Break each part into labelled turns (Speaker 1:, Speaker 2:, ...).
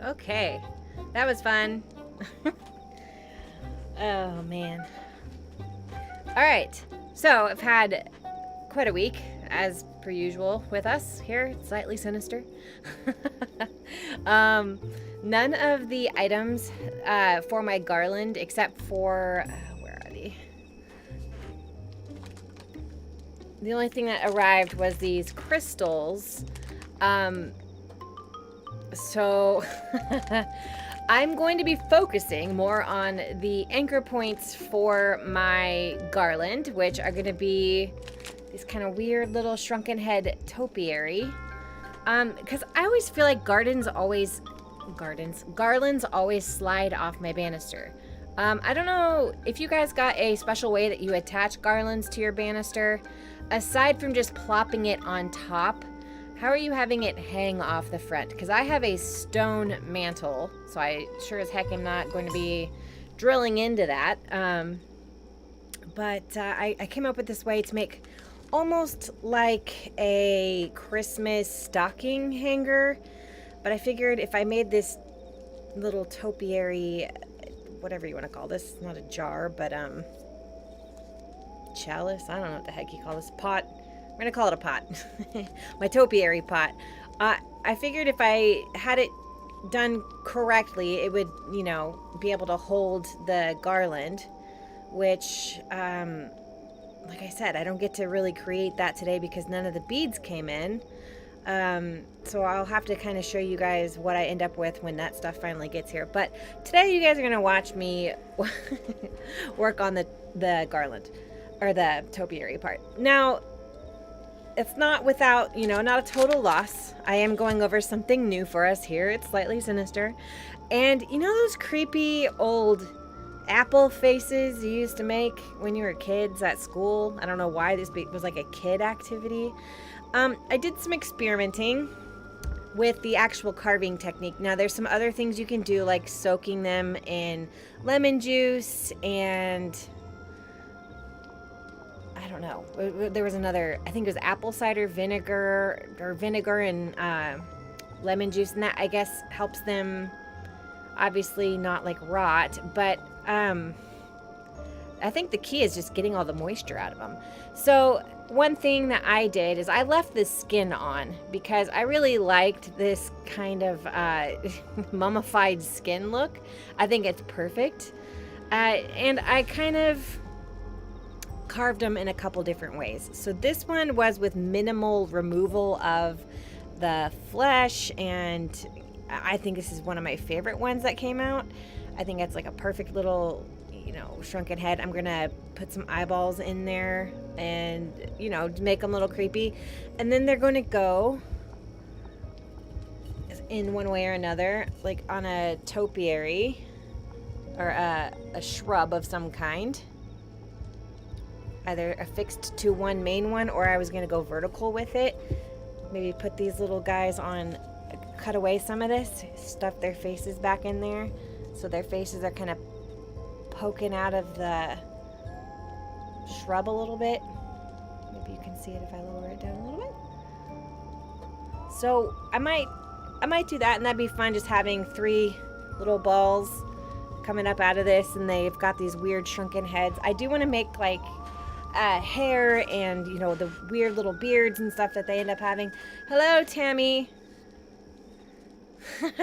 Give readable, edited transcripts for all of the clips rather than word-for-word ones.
Speaker 1: Okay. That was fun. Oh, man. All right. So I've had quite a week, as per usual, with us here, Slightly Sinister. None of the items for my garland, except for, where are they? The only thing that arrived was these crystals. So I'm going to be focusing more on the anchor points for my garland, which are going to be these kind of weird little shrunken head topiary. Because I always feel like garlands always slide off my banister. I don't know if you guys got a special way that you attach garlands to your banister. Aside from just plopping it on top, how are you having it hang off the front? Because I have a stone mantle, so I sure as heck am not going to be drilling into that. But I came up with this way to make almost like a Christmas stocking hanger. But I figured if I made this little topiary, whatever you want to call this, not a jar, but chalice, I don't know what the heck you call this, pot. We're gonna call it a pot. My topiary pot. I figured if I had it done correctly, it would, be able to hold the garland, which, like I said, I don't get to really create that today because none of the beads came in. So I'll have to kind of show you guys what I end up with when that stuff finally gets here. But today you guys are gonna watch me work on the garland, or the topiary part. Now, it's not without, not a total loss. I am going over something new for us here. It's Slightly Sinister. And those creepy old apple faces you used to make when you were kids at school? I don't know why this was like a kid activity. I did some experimenting with the actual carving technique. Now, there's some other things you can do, like soaking them in lemon juice and I don't know. There was another, I think it was apple cider vinegar or vinegar and lemon juice, and that I guess helps them obviously not like rot, but I think the key is just getting all the moisture out of them. So one thing that I did is I left the skin on because I really liked this kind of mummified skin look. I think it's perfect. And I kind of carved them in a couple different ways. So this one was with minimal removal of the flesh, and I think this is one of my favorite ones that came out. I think it's like a perfect little, shrunken head. I'm gonna put some eyeballs in there and, make them a little creepy. And then they're gonna go in one way or another, like on a topiary or a shrub of some kind. Either affixed to one main one, or I was going to go vertical with it. Maybe put these little guys on, cut away some of this, stuff their faces back in there. So their faces are kind of poking out of the shrub a little bit. Maybe you can see it if I lower it down a little bit. So I might do that, and that'd be fun, just having 3 little balls coming up out of this, and they've got these weird shrunken heads. I do want to make like hair and the weird little beards and stuff that they end up having. Hello, Tammy.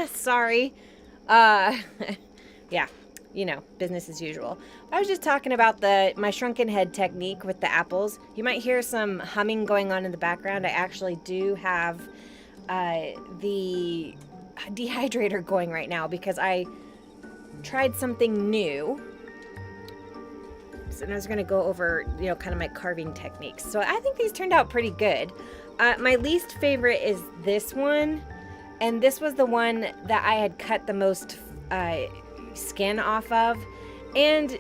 Speaker 1: Sorry. Yeah, business as usual. I was just talking about my shrunken head technique with the apples. You might hear some humming going on in the background. I actually do have the dehydrator going right now because I tried something new. And I was going to go over, kind of my carving techniques. So I think these turned out pretty good. My least favorite is this one. And this was the one that I had cut the most skin off of. And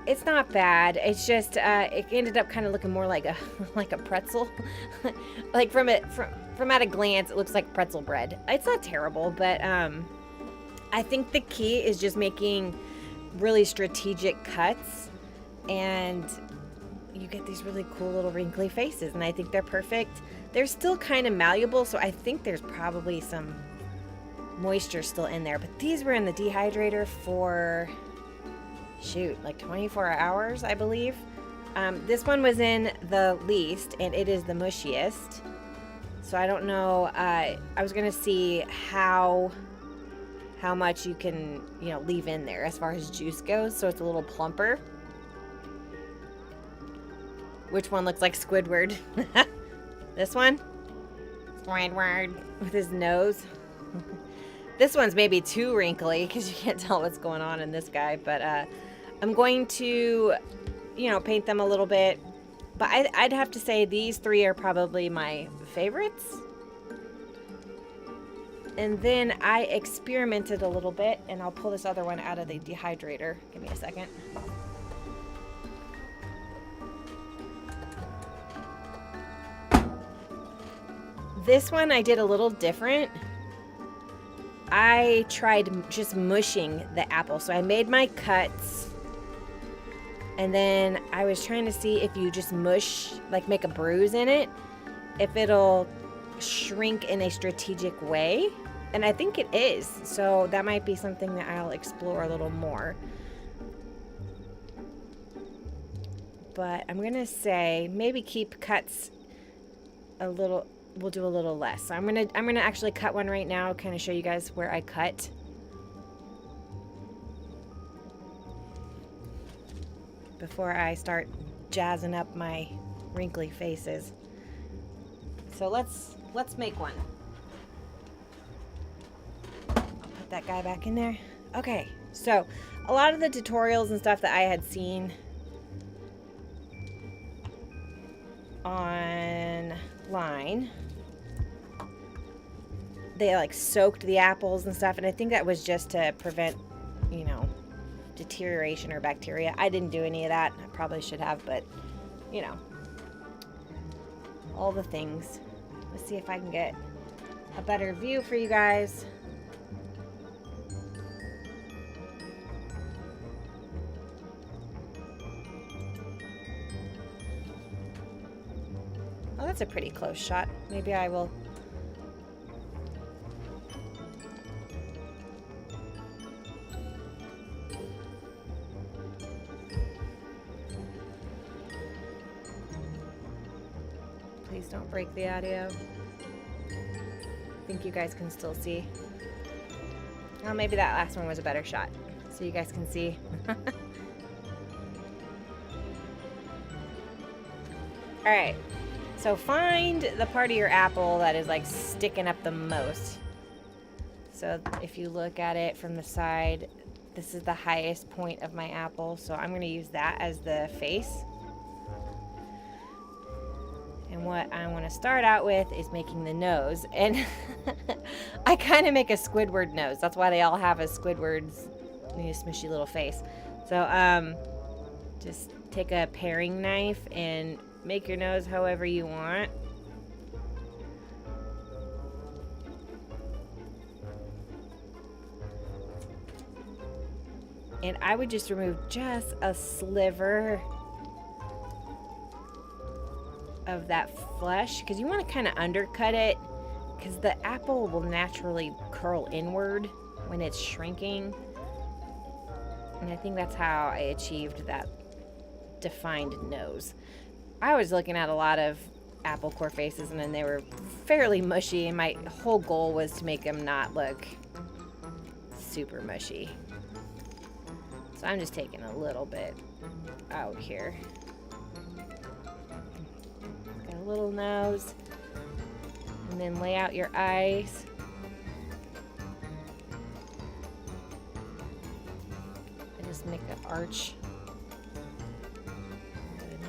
Speaker 1: it's not bad. It's just, it ended up kind of looking more like a pretzel. Like from at a glance, it looks like pretzel bread. It's not terrible, but I think the key is just making really strategic cuts, and you get these really cool little wrinkly faces, and I think they're perfect. They're still kind of malleable, so I think there's probably some moisture still in there. But these were in the dehydrator for, shoot, like 24 hours, I believe. This one was in the least, and it is the mushiest. So I don't know. I was gonna see how much you can, you know, leave in there as far as juice goes, so it's a little plumper. Which one looks like Squidward? This one? Squidward with his nose. This one's maybe too wrinkly because you can't tell what's going on in this guy, but I'm going to, you know, paint them a little bit. But I'd have to say these three are probably my favorites. And then I experimented a little bit, and I'll pull this other one out of the dehydrator. Give me a second. This one I did a little different. I tried just mushing the apple. So I made my cuts, and then I was trying to see if you just mush, like make a bruise in it, if it'll shrink in a strategic way. And I think it is. So that might be something that I'll explore a little more. But I'm gonna say maybe keep cuts a little. We'll do a little less. So I'm gonna actually cut one right now, kind of show you guys where I cut. Before I start jazzing up my wrinkly faces. So let's make one. I'll put that guy back in there. Okay, so a lot of the tutorials and stuff that I had seen online, they like soaked the apples and stuff, and I think that was just to prevent, you know, deterioration or bacteria. I didn't do any of that. I probably should have, but you know, all the things. Let's see if I can get a better view for you guys. Oh, that's a pretty close shot. Maybe I will. Please don't break the audio. I think you guys can still see. Oh, maybe that last one was a better shot, so you guys can see. All right. So find the part of your apple that is like sticking up the most. So if you look at it from the side, this is the highest point of my apple. So I'm going to use that as the face. And what I want to start out with is making the nose. And I kind of make a Squidward nose. That's why they all have a Squidward's smushy little face. So just take a paring knife and make your nose however you want. And I would just remove just a sliver of that flesh, because you want to kind of undercut it, because the apple will naturally curl inward when it's shrinking. And I think that's how I achieved that defined nose. I was looking at a lot of apple core faces, and then they were fairly mushy, and my whole goal was to make them not look super mushy. So I'm just taking a little bit out here. Got a little nose, and then lay out your eyes. And just make an arch.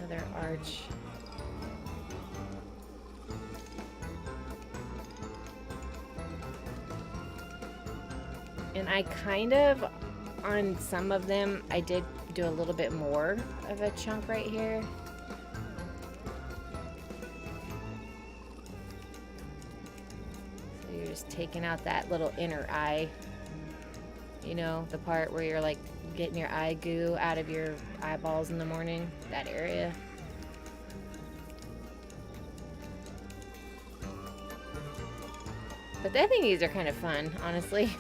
Speaker 1: Another arch. And I kind of, on some of them, I did do a little bit more of a chunk right here. So you're just taking out that little inner eye. You know, the part where you're like getting your eye goo out of your eyeballs in the morning, that area. But I think these are kind of fun, honestly.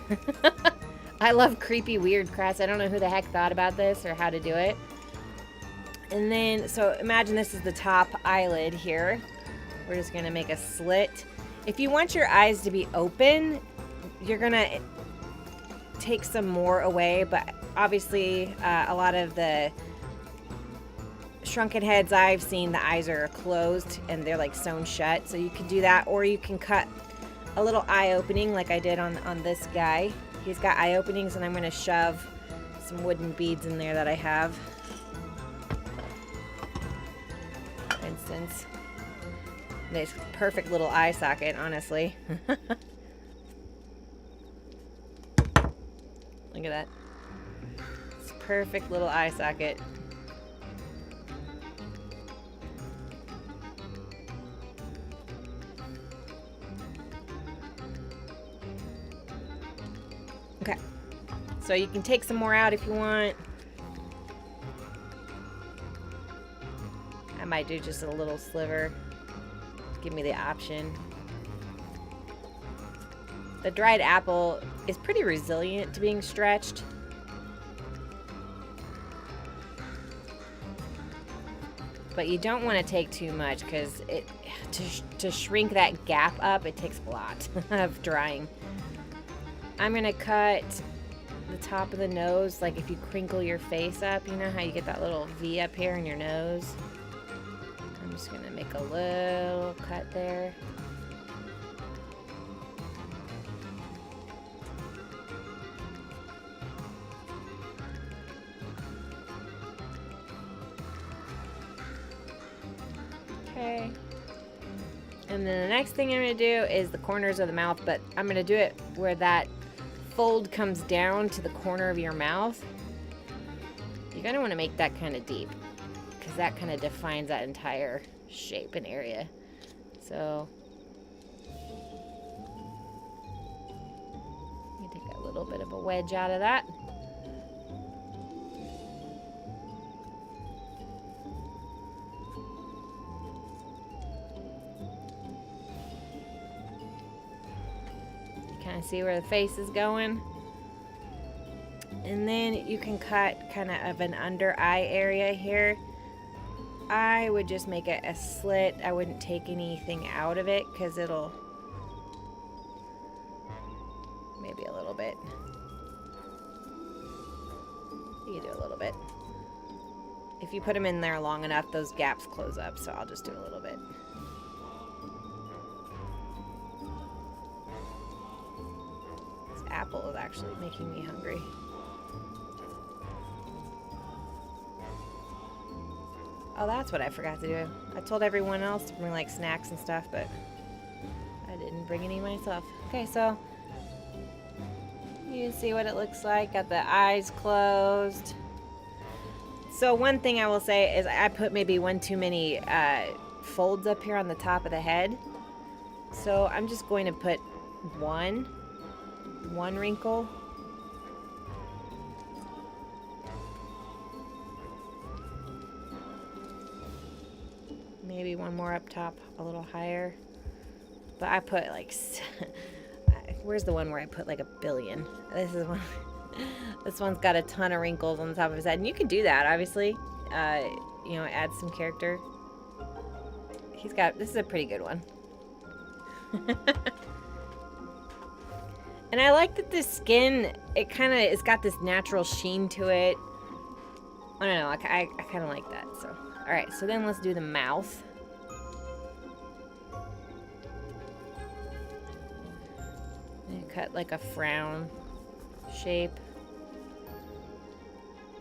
Speaker 1: I love creepy, weird crafts. I don't know who the heck thought about this or how to do it. And then, so imagine this is the top eyelid here. We're just gonna make a slit. If you want your eyes to be open, you're gonna take some more away, but obviously a lot of the shrunken heads I've seen, the eyes are closed and they're like sewn shut. So you can do that, or you can cut a little eye opening like I did on this guy. He's got eye openings, and I'm gonna shove some wooden beads in there that I have. For instance, this perfect little eye socket, honestly. Look at that. It's a perfect little eye socket. Okay. So you can take some more out if you want. I might do just a little sliver. Give me the option. The dried apple is pretty resilient to being stretched. But you don't want to take too much, because to shrink that gap up, it takes a lot of drying. I'm going to cut the top of the nose, like if you crinkle your face up, you know how you get that little V up here in your nose? I'm just going to make a little cut there. Okay. And then the next thing I'm going to do is the corners of the mouth, but I'm going to do it where that fold comes down to the corner of your mouth. You're going to want to make that kind of deep, because that kind of defines that entire shape and area. So you take a little bit of a wedge out of that. Kind of see where the face is going. And then you can cut kind of an under eye area here. I would just make it a slit. I wouldn't take anything out of it, because it'll maybe a little bit. You can do a little bit. If you put them in there long enough, those gaps close up, so I'll just do a little bit. Apple is actually making me hungry. Oh, that's what I forgot to do. I told everyone else to bring like snacks and stuff, but I didn't bring any myself. Okay, so you can see what it looks like. Got the eyes closed. So one thing I will say is I put maybe one too many folds up here on the top of the head. So I'm just going to put one wrinkle. Maybe one more up top, a little higher. But I put like, where's the one where I put like 1 billion? This is one. This one's got a ton of wrinkles on the top of his head, and you can do that, obviously. You know, add some character. This is a pretty good one. And I like that the skin, it's got this natural sheen to it. I don't know, I kind of like that. So, all right, so then let's do the mouth. And cut like a frown shape.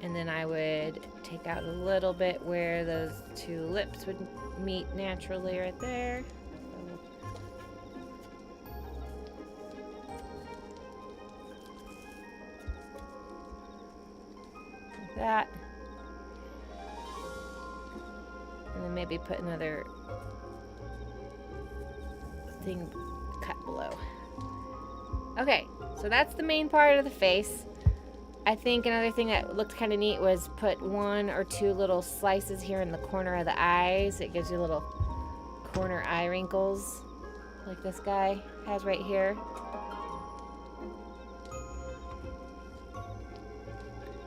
Speaker 1: And then I would take out a little bit where those two lips would meet naturally right there. Like that. And then maybe put another thing cut below. Okay, so that's the main part of the face. I think another thing that looked kind of neat was put 1 or 2 little slices here in the corner of the eyes. It gives you little corner eye wrinkles like this guy has right here.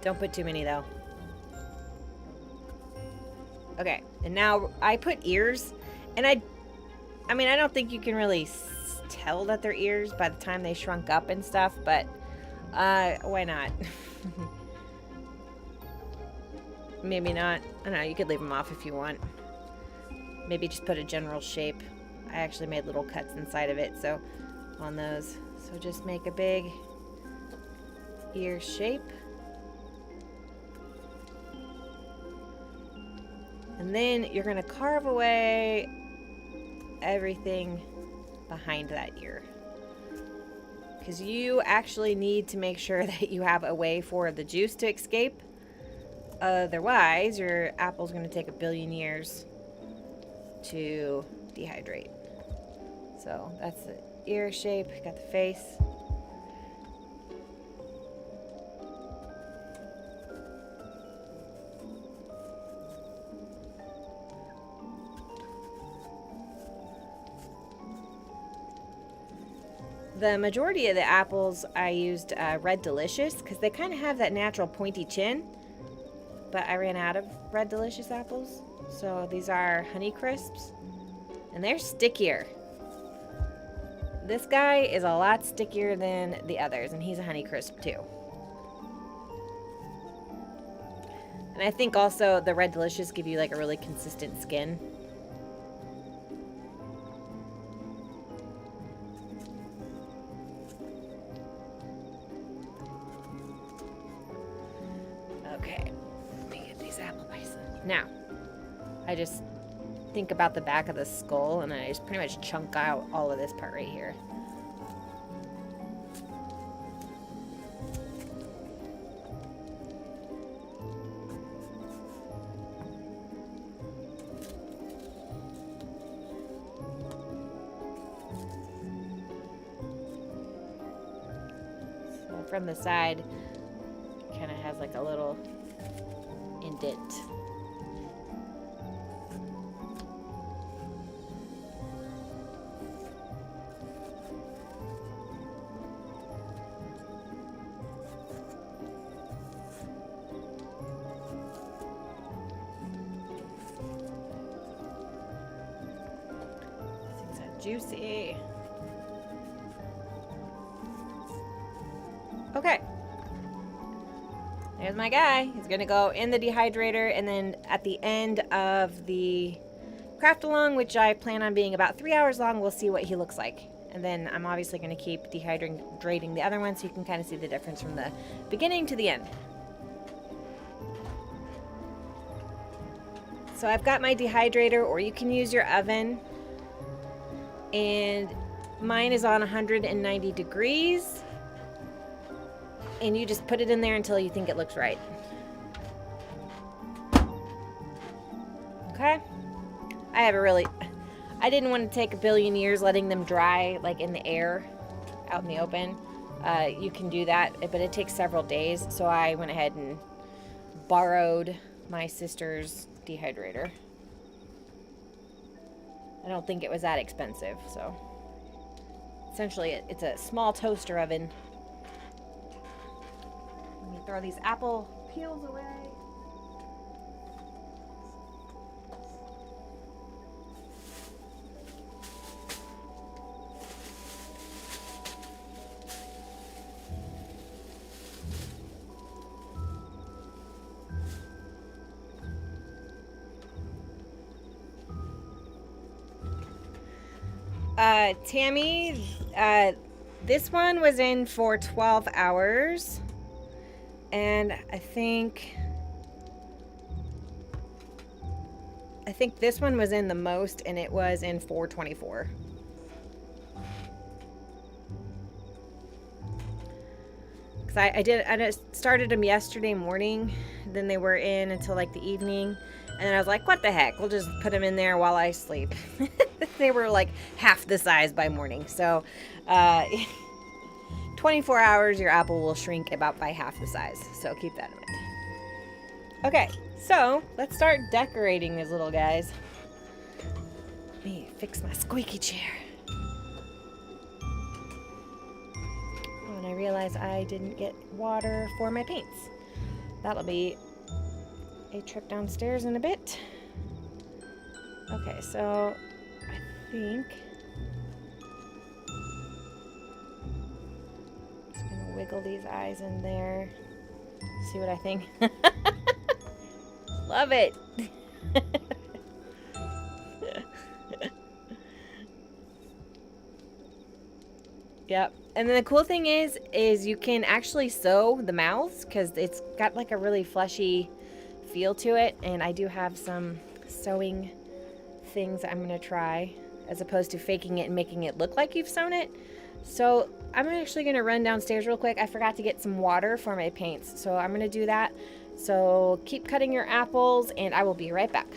Speaker 1: Don't put too many though. Okay, and now I put ears, and I mean, I don't think you can really tell that they're ears by the time they shrunk up and stuff, but why not? Maybe not. I don't know, you could leave them off if you want. Maybe just put a general shape. I actually made little cuts inside of it, so on those. So just make a big ear shape. And then you're going to carve away everything behind that ear. Because you actually need to make sure that you have a way for the juice to escape. Otherwise, your apple's going to take 1 billion years to dehydrate. So that's the ear shape. Got the face. The majority of the apples I used Red Delicious because they kind of have that natural pointy chin, but I ran out of Red Delicious apples, so these are Honey Crisps, and they're stickier. This guy is a lot stickier than the others, and he's a Honey Crisp too. And I think also the Red Delicious give you like a really consistent skin. Okay, let me get these apple pieces. Now, I just think about the back of the skull and I just pretty much chunk out all of this part right here. So from the side, kind of has like a little indent. Things are juicy. Okay. There's my guy. He's gonna go in the dehydrator, and then at the end of the craft along, which I plan on being about 3 hours long, we'll see what he looks like. And then I'm obviously gonna keep dehydrating the other one so you can kind of see the difference from the beginning to the end. So I've got my dehydrator, or you can use your oven, and mine is on 190 degrees. And you just put it in there until you think it looks right. Okay? I didn't want to take 1 billion years letting them dry like in the air, out in the open. You can do that, but it takes several days. So I went ahead and borrowed my sister's dehydrator. I don't think it was that expensive, so. Essentially, it's a small toaster oven. Let me throw these apple peels away. Tammy, this one was in for 12 hours. And I think this one was in the most, and it was in 424. Because I started them yesterday morning, then they were in until like the evening, and then I was like, what the heck, we'll just put them in there while I sleep. They were like half the size by morning, so 24 hours, your apple will shrink about by half the size. So keep that in mind. Okay, so let's start decorating these little guys. Let me fix my squeaky chair. realize I didn't get water for my paints. That'll be a trip downstairs in a bit. Okay, so I think I'm just gonna wiggle these eyes in there. See what I think. Love it. Yep. And then the cool thing is you can actually sew the mouths because it's got like a really fleshy feel to it. And I do have some sewing things that I'm going to try as opposed to faking it and making it look like you've sewn it. So I'm actually going to run downstairs real quick. I forgot to get some water for my paints. So I'm going to do that. So keep cutting your apples and I will be right back.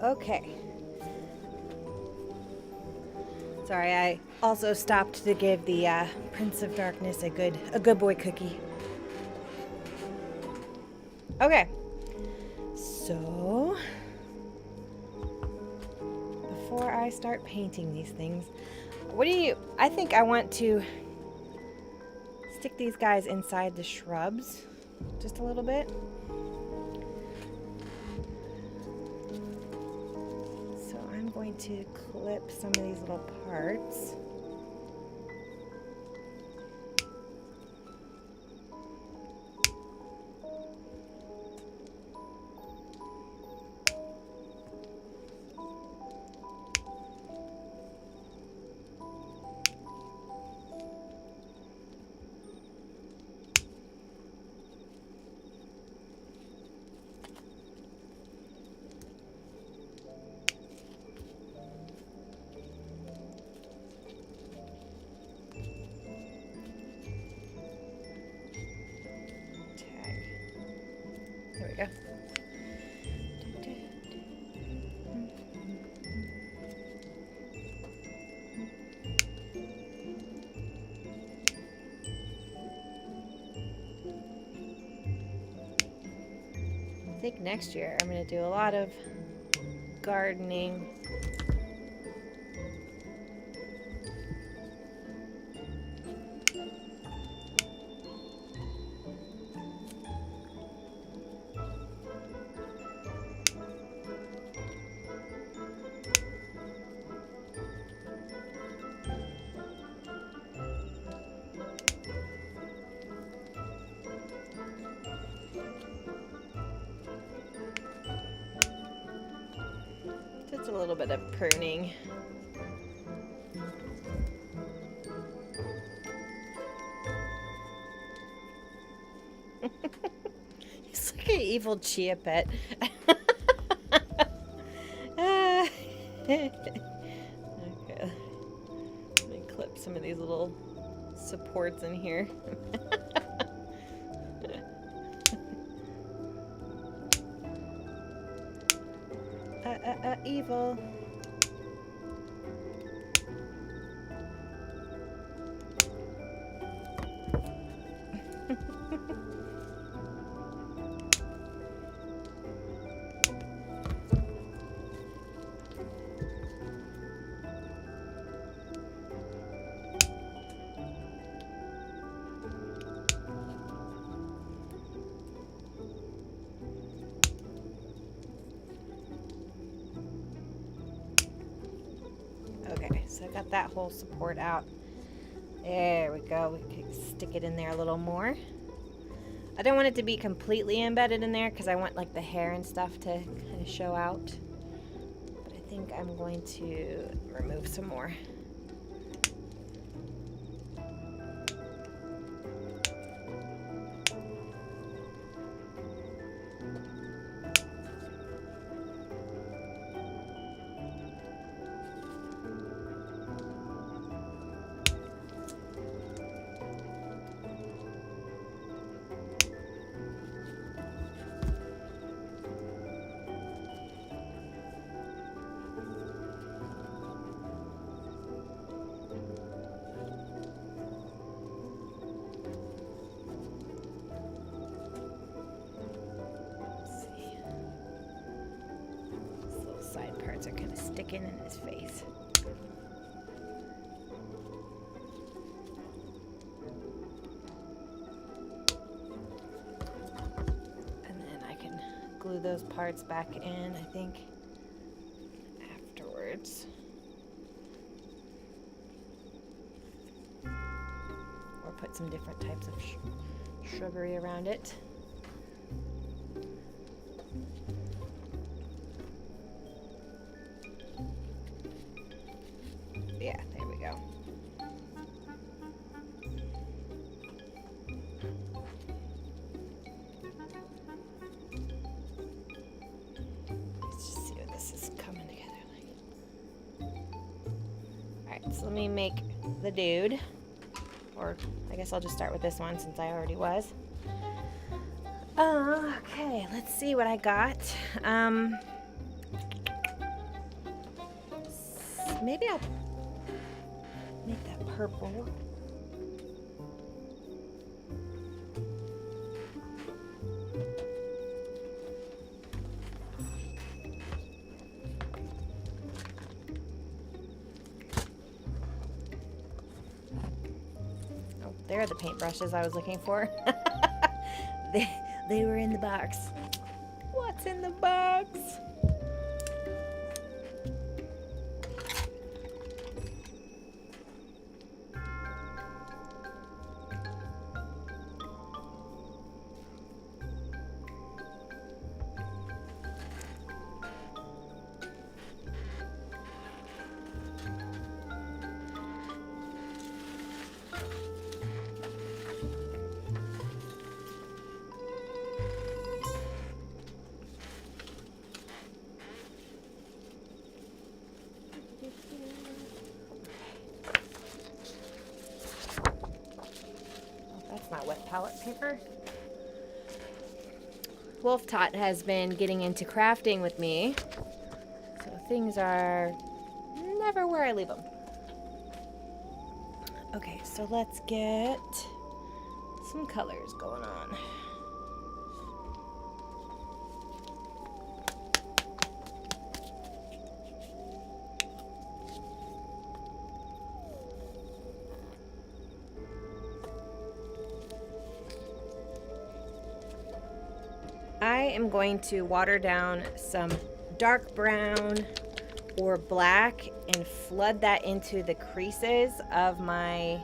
Speaker 1: Okay. Sorry, I also stopped to give the Prince of Darkness a good boy cookie. Okay. So, before I start painting these things, I think I want to stick these guys inside the shrubs just a little bit. I'm going to clip some of these little parts. think next year I'm going to do a lot of gardening. Just a little bit of pruning. He's like an evil chia pet. Okay. Let me clip some of these little supports in here. Evil. Okay, so I got that whole support out. There we go. We can stick it in there a little more. I don't want it to be completely embedded in there because I want like the hair and stuff to kind of show out. But I think I'm going to remove some more. Side parts are kind of sticking in his face. And then I can glue those parts back in, I think, afterwards. Or put some different types of shrubbery around it. Yeah, there we go. Let's just see what this is coming together like. Alright, so let me make the dude. Or I guess I'll just start with this one since I already was. Okay, let's see what I got. Maybe I'll make that purple. Oh, there are the paintbrushes I was looking for. They were in the box. What's in the box? Not wet palette paper. Wolf Tot has been getting into crafting with me, so things are never where I leave them. Okay, so let's get some colors going on. am going to water down some dark brown or black and flood that into the creases of my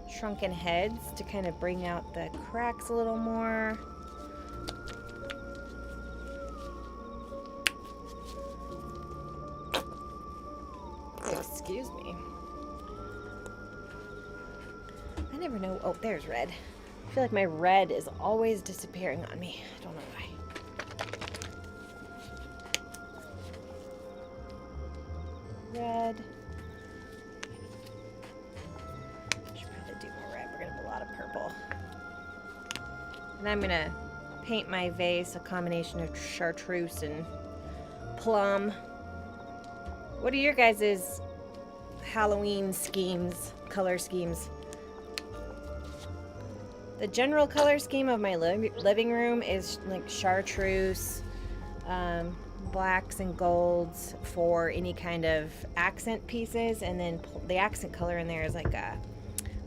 Speaker 1: shrunken heads to kind of bring out the cracks a little more. Excuse me. I never know. Oh, there's red. I feel like my red is always disappearing on me. I don't know why. Red. Should probably do more red. We're gonna have a lot of purple. And I'm gonna paint my vase a combination of chartreuse and plum. What are your guys' Halloween schemes, color schemes? The general color scheme of my living room is like chartreuse, blacks and golds for any kind of accent pieces, and then the accent color in there is like a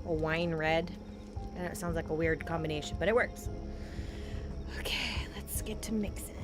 Speaker 1: wine red. I know it sounds like a weird combination, but it works. Okay, let's get to mixing.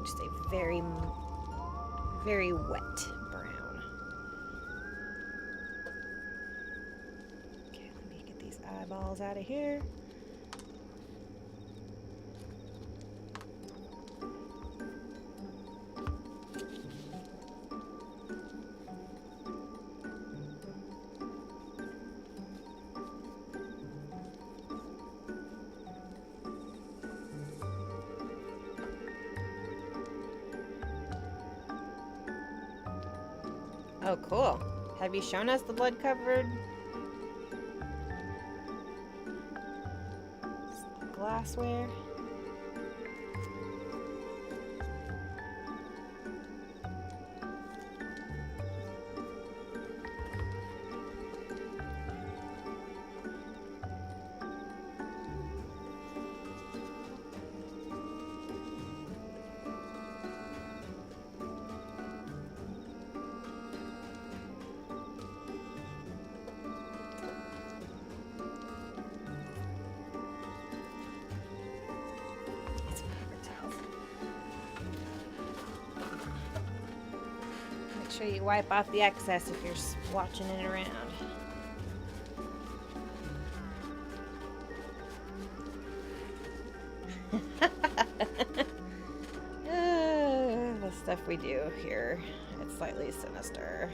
Speaker 1: Just a very, very wet brown. Okay, let me get these eyeballs out of here. Oh, cool. Have you shown us the blood-covered glassware? Make sure you wipe off the excess if you're watching it around. The stuff we do here, it's slightly sinister.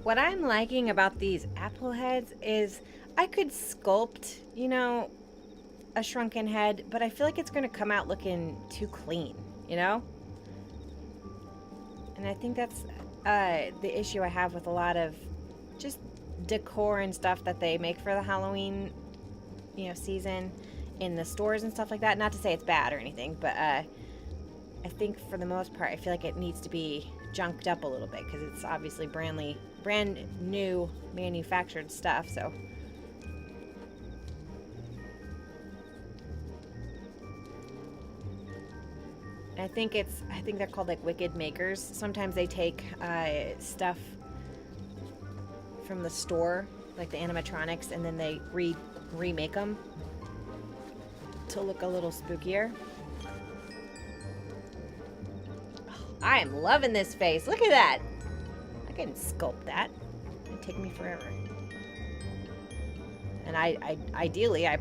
Speaker 1: What I'm liking about these apple heads is I could sculpt, you know, a shrunken head, but I feel like it's going to come out looking too clean, you know? And I think that's the issue I have with a lot of just decor and stuff that they make for the Halloween, you know, season in the stores and stuff like that. Not to say it's bad or anything, but I think for the most part, I feel like it needs to be junked up a little bit because it's obviously brand new manufactured stuff. So I think they're called like Wicked Makers. Sometimes they take stuff from the store, like the animatronics, and then they remake them to look a little spookier. I am loving this face. Look at that. I can sculpt that. It'd take me forever. And ideally, I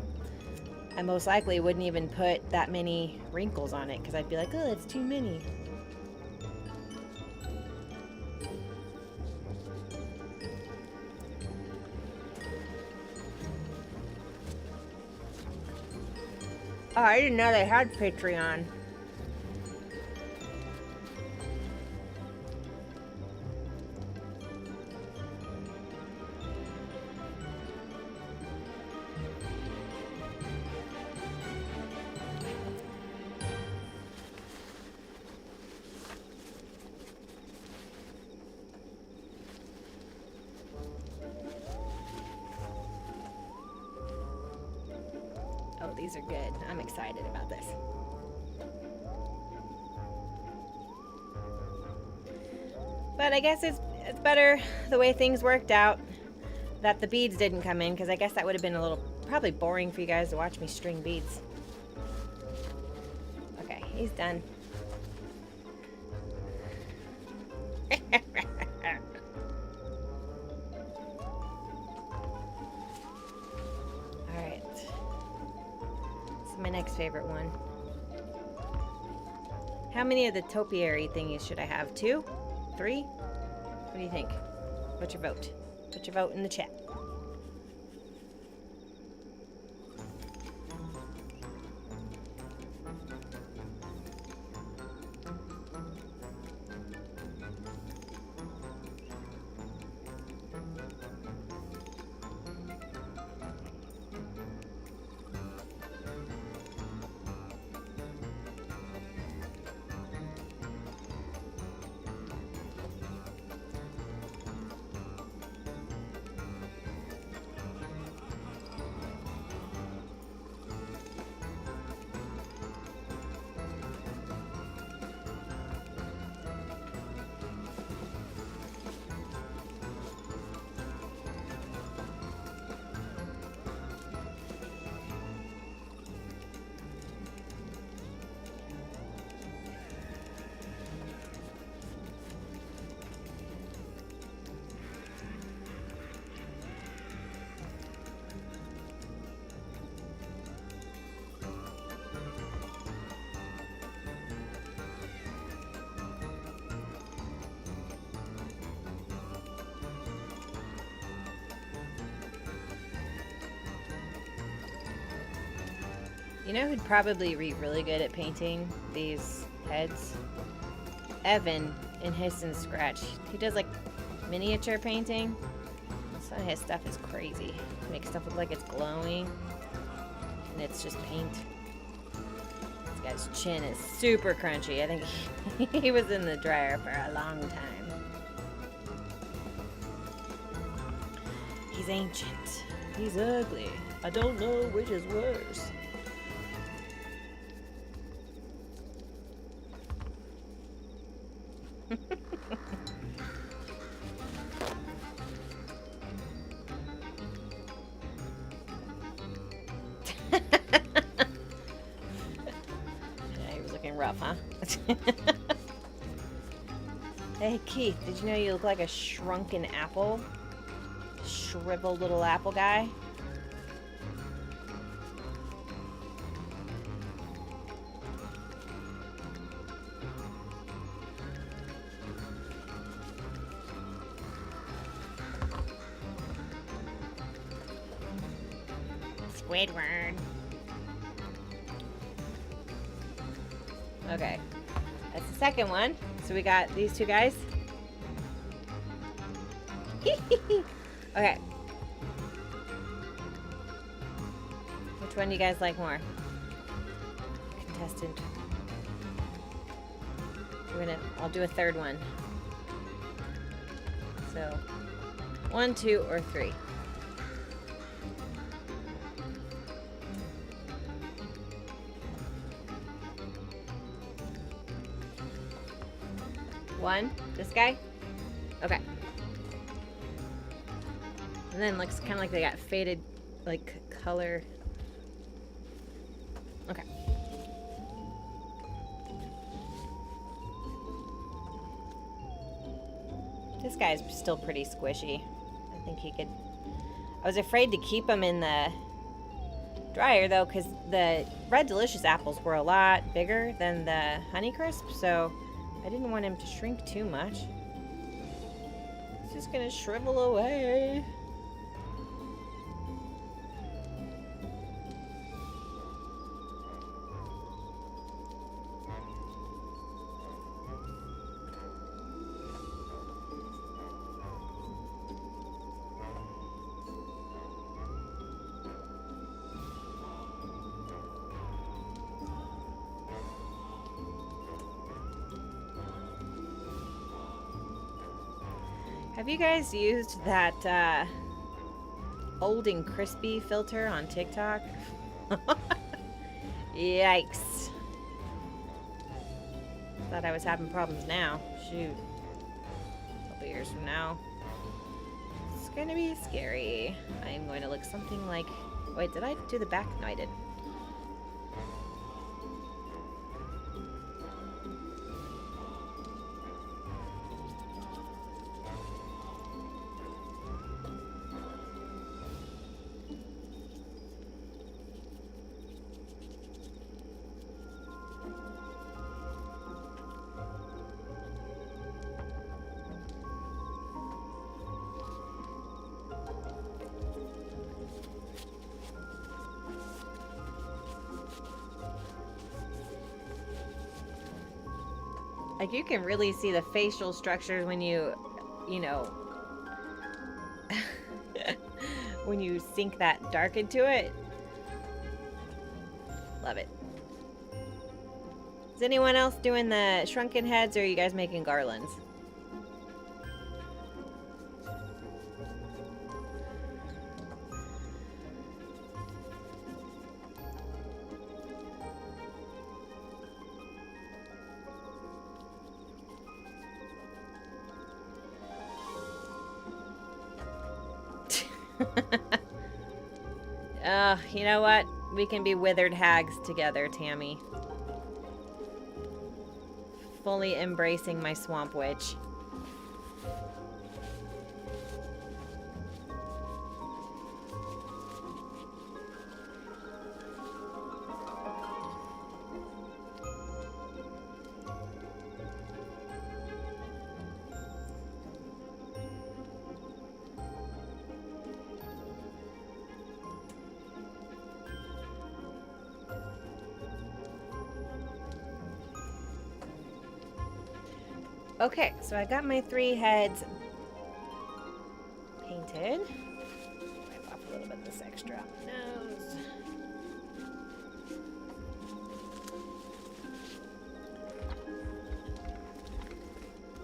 Speaker 1: most likely wouldn't even put that many wrinkles on it because I'd be like, oh, it's too many. Oh, I didn't know they had Patreon. Oh, these are good. I'm excited about this. But I guess it's better the way things worked out that the beads didn't come in, because I guess that would have been a little probably boring for you guys to watch me string beads. Okay, he's done. My next favorite one. How many of the topiary thingies should I have? 2? 3? What do you think? What's your vote? Put your vote in the chat. You know who'd probably be really good at painting these heads? Evan in Hiss and Scratch. He does like miniature painting. Some of his stuff is crazy. He makes stuff look like it's glowing. And it's just paint. This guy's chin is super crunchy. I think he was in the dryer for a long time. He's ancient. He's ugly. I don't know which is worse. Yeah, he was looking rough, huh? Hey Keith, did you know you look like a shrunken apple? Shriveled little apple guy. Squidward. Okay, that's the second one. So we got these two guys. Okay. Which one do you guys like more? Contestant. I'll do a third one. So 1, 2, or 3. One. This guy? Okay. And then looks kind of like they got faded, like, color. Okay. This guy's still pretty squishy. I think he could... I was afraid to keep him in the dryer, though, because the Red Delicious apples were a lot bigger than the Honeycrisp, so I didn't want him to shrink too much. He's just gonna shrivel away. Have you guys used that old and crispy filter on TikTok? Yikes. Thought I was having problems now. Shoot. A couple years from now. It's gonna be scary. I'm going to look something like... Wait, did I do the back? No, I didn't. Like, you can really see the facial structures when you know, when you sink that dark into it. Love it. Is anyone else doing the shrunken heads, or are you guys making garlands? You know what? We can be withered hags together, Tammy. Fully embracing my swamp witch. Okay, so I got my 3 heads painted. Wipe off a little bit of this extra on the nose.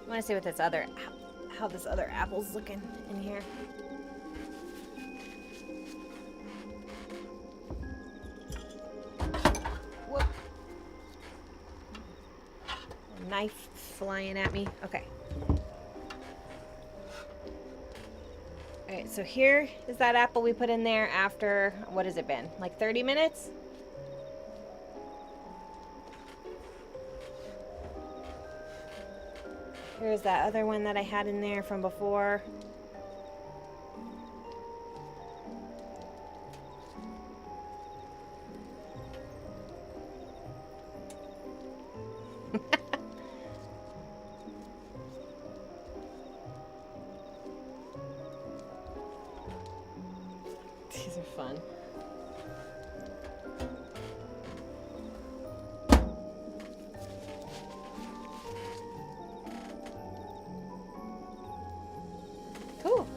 Speaker 1: I want to see what this other, how this other apple's looking in here. Whoop. A knife flying at me. Okay. Alright, so here is that apple we put in there after, what has it been? Like 30 minutes? Here's that other one that I had in there from before. These are fun. Cool.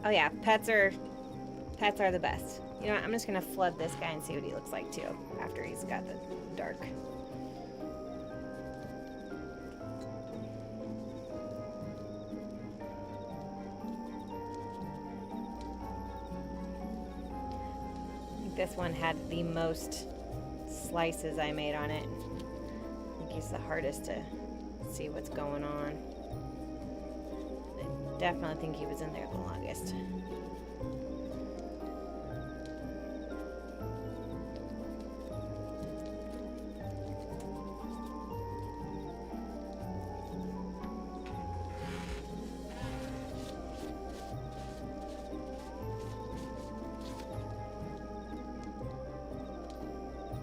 Speaker 1: Oh yeah, pets are the best. You know what, I'm just gonna flood this guy and see what he looks like too after he's got the dark. think this one had the most slices I made on it. I think he's the hardest to see what's going on. I definitely think he was in there the longest.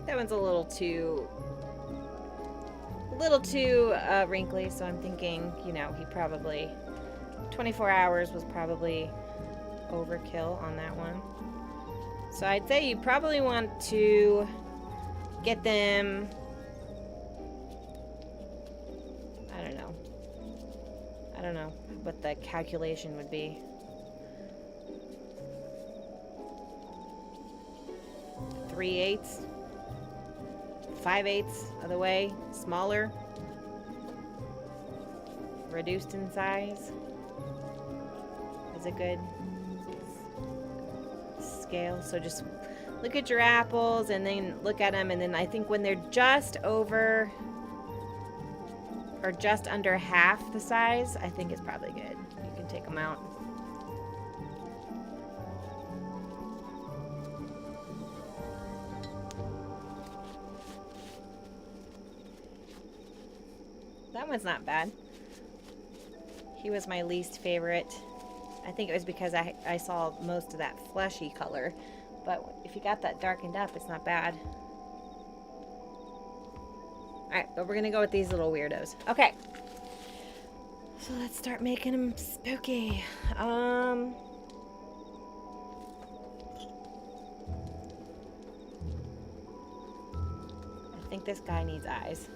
Speaker 1: That one's a little too wrinkly, so I'm thinking, you know, he probably 24 hours was probably overkill on that one. So I'd say you probably want to get them, I don't know what the calculation would be. 3/8, 5/8 of the way, smaller, reduced in size is a good scale. So just look at your apples and then look at them, and then I think when they're just over or just under half the size, I think it's probably good. You can take them out. That one's not bad. He was my least favorite. I think it was because I saw most of that fleshy color. But if you got that darkened up, it's not bad. Alright, but we're going to go with these little weirdos. Okay. So let's start making them spooky. I think this guy needs eyes.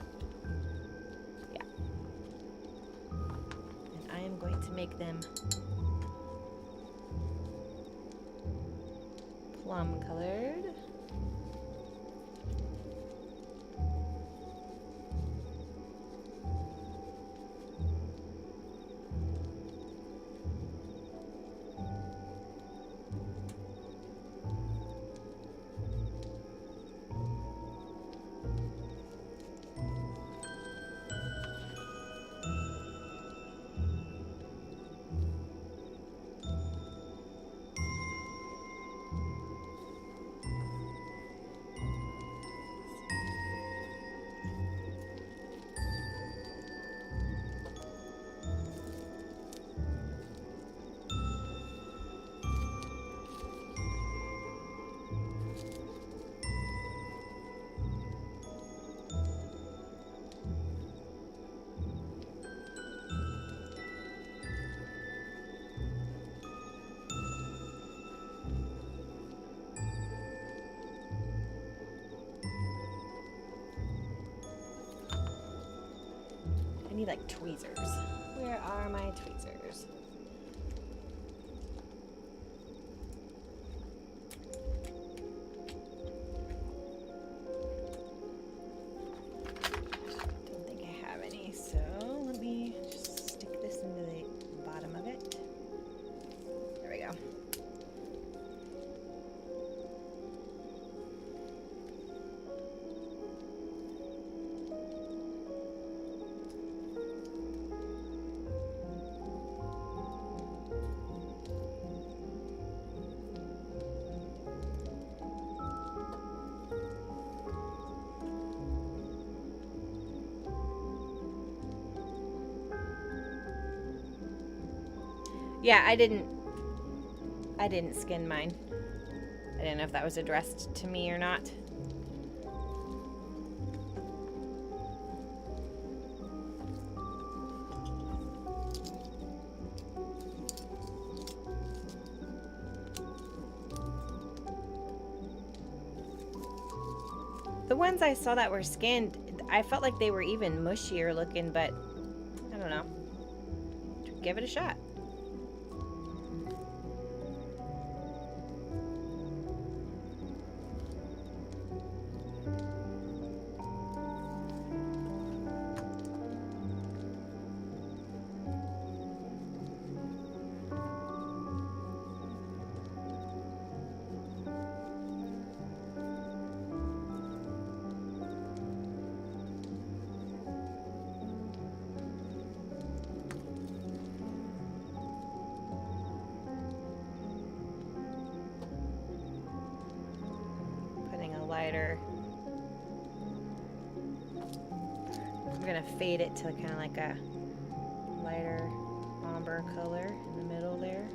Speaker 1: I am going to make them plum colored. I need like tweezers. Where are my tweezers? Don't think I have any, so let me just stick this into the bottom of it. There we go. Yeah, I didn't skin mine. I didn't know if that was addressed to me or not. The ones I saw that were skinned, I felt like they were even mushier looking, but I don't know. Give it a shot. lighter. I'm gonna fade it to kind of like a lighter ombre color in the middle there.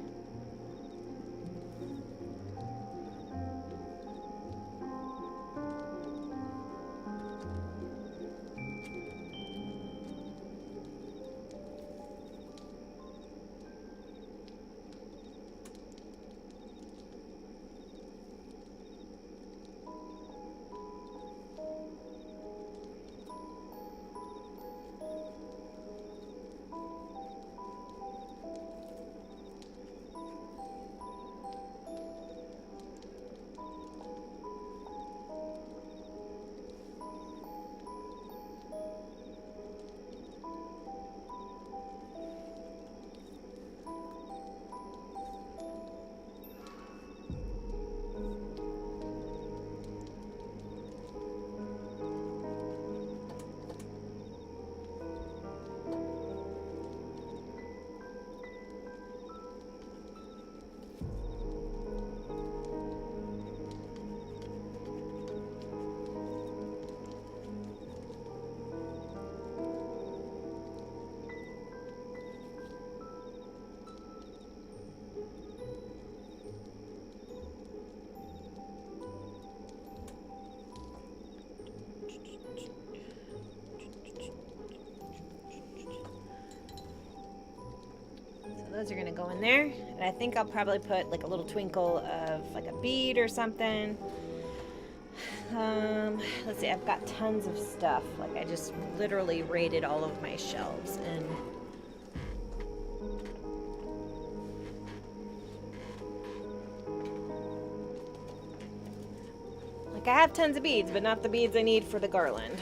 Speaker 1: Those are gonna go in there, and I think I'll probably put like a little twinkle of like a bead or something. Let's see, I've got tons of stuff. Like I just literally raided all of my shelves, and like I have tons of beads, but not the beads I need for the garland.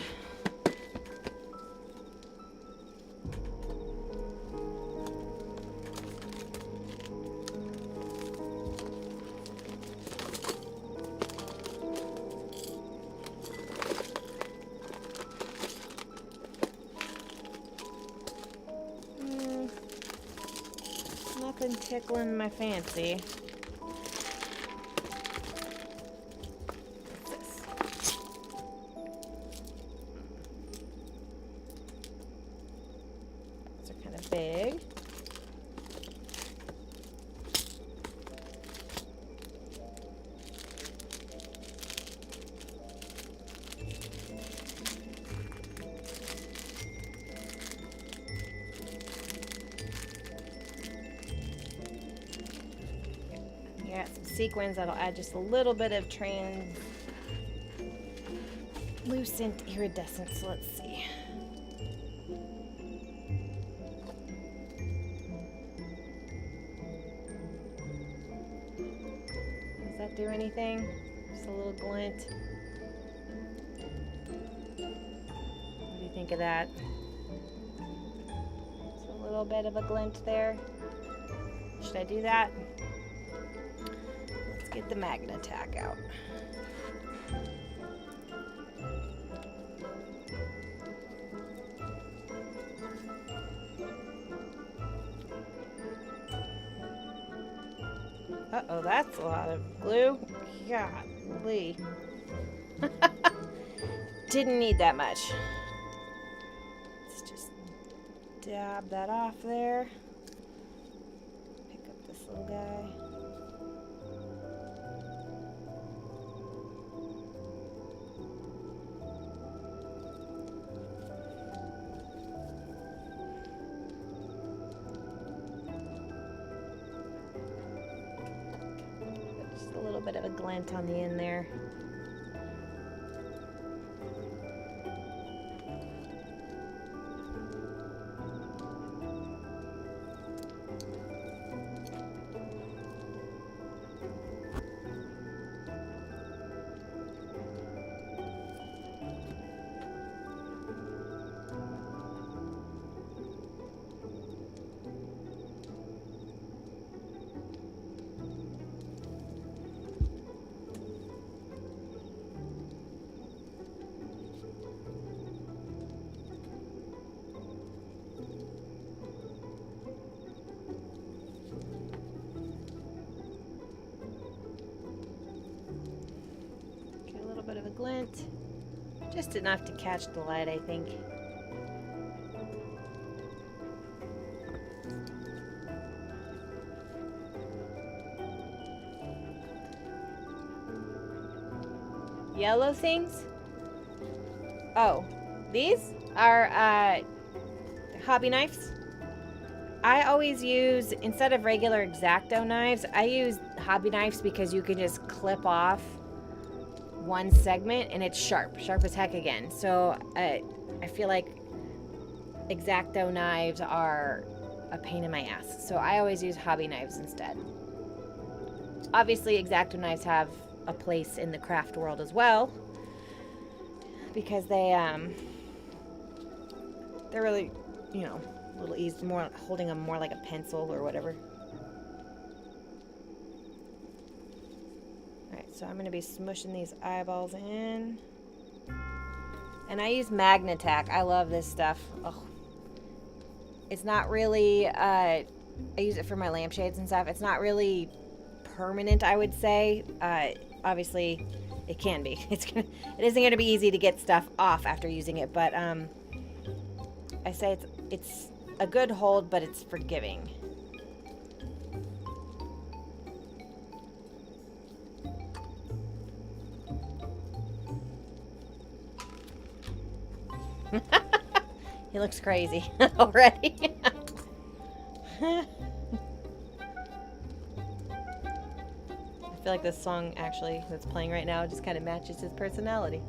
Speaker 1: Nothing tickling my fancy. What's this? Those are kind of big. Got some sequins that'll add just a little bit of translucent iridescence. So let's see. Does that do anything? Just a little glint. What do you think of that? Just a little bit of a glint there. Should I do that? Get the magnet tack out. Uh-oh, that's a lot of glue. Golly. Didn't need that much. Let's just dab that off there. Pick up this little guy. A little bit of a glint on the end there. bit. Just enough to catch the light, I think. Yellow things? Oh, these are hobby knives. I always use, instead of regular X-Acto knives, I use hobby knives because you can just clip off one segment and it's sharp as heck again. So I feel like X-Acto knives are a pain in my ass. So I always use hobby knives instead. Obviously, X-Acto knives have a place in the craft world as well because they're really, you know, a little easy, more holding them more like a pencil or whatever. Alright, so I'm going to be smushing these eyeballs in. And I use Magnatac. I love this stuff. Oh. It's not really, I use it for my lampshades and stuff. It's not really permanent, I would say. Obviously, it can be. It isn't going to be easy to get stuff off after using it, but I say it's a good hold, but it's forgiving. He looks crazy already. I feel like this song actually that's playing right now just kind of matches his personality.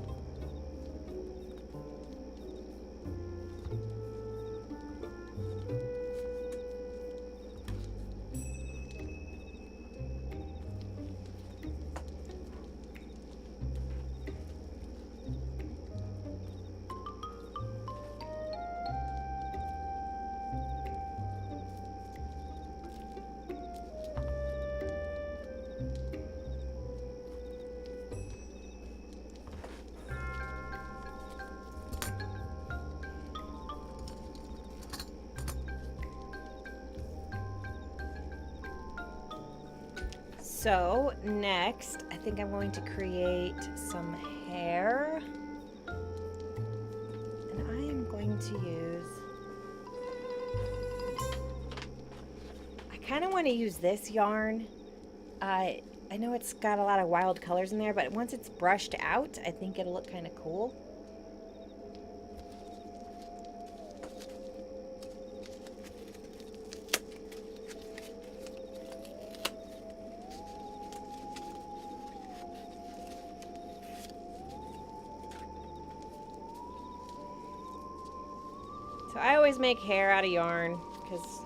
Speaker 1: So next, I think I'm going to create some hair. And I am going to use, I kind of want to use this yarn. I know it's got a lot of wild colors in there, but once it's brushed out, I think it'll look kind of cool. So I always make hair out of yarn because,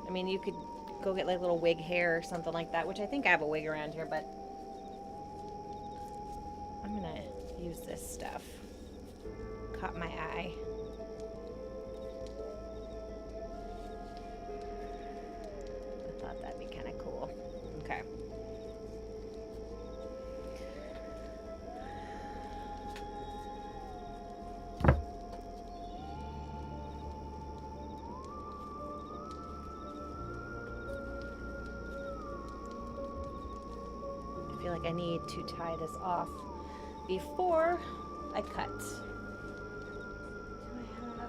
Speaker 1: I mean, you could go get like little wig hair or something like that, which I think I have a wig around here, but I'm going to use this stuff. Caught my eye. I thought that'd be kind of cool. Okay. I feel like I need to tie this off before I cut. Do I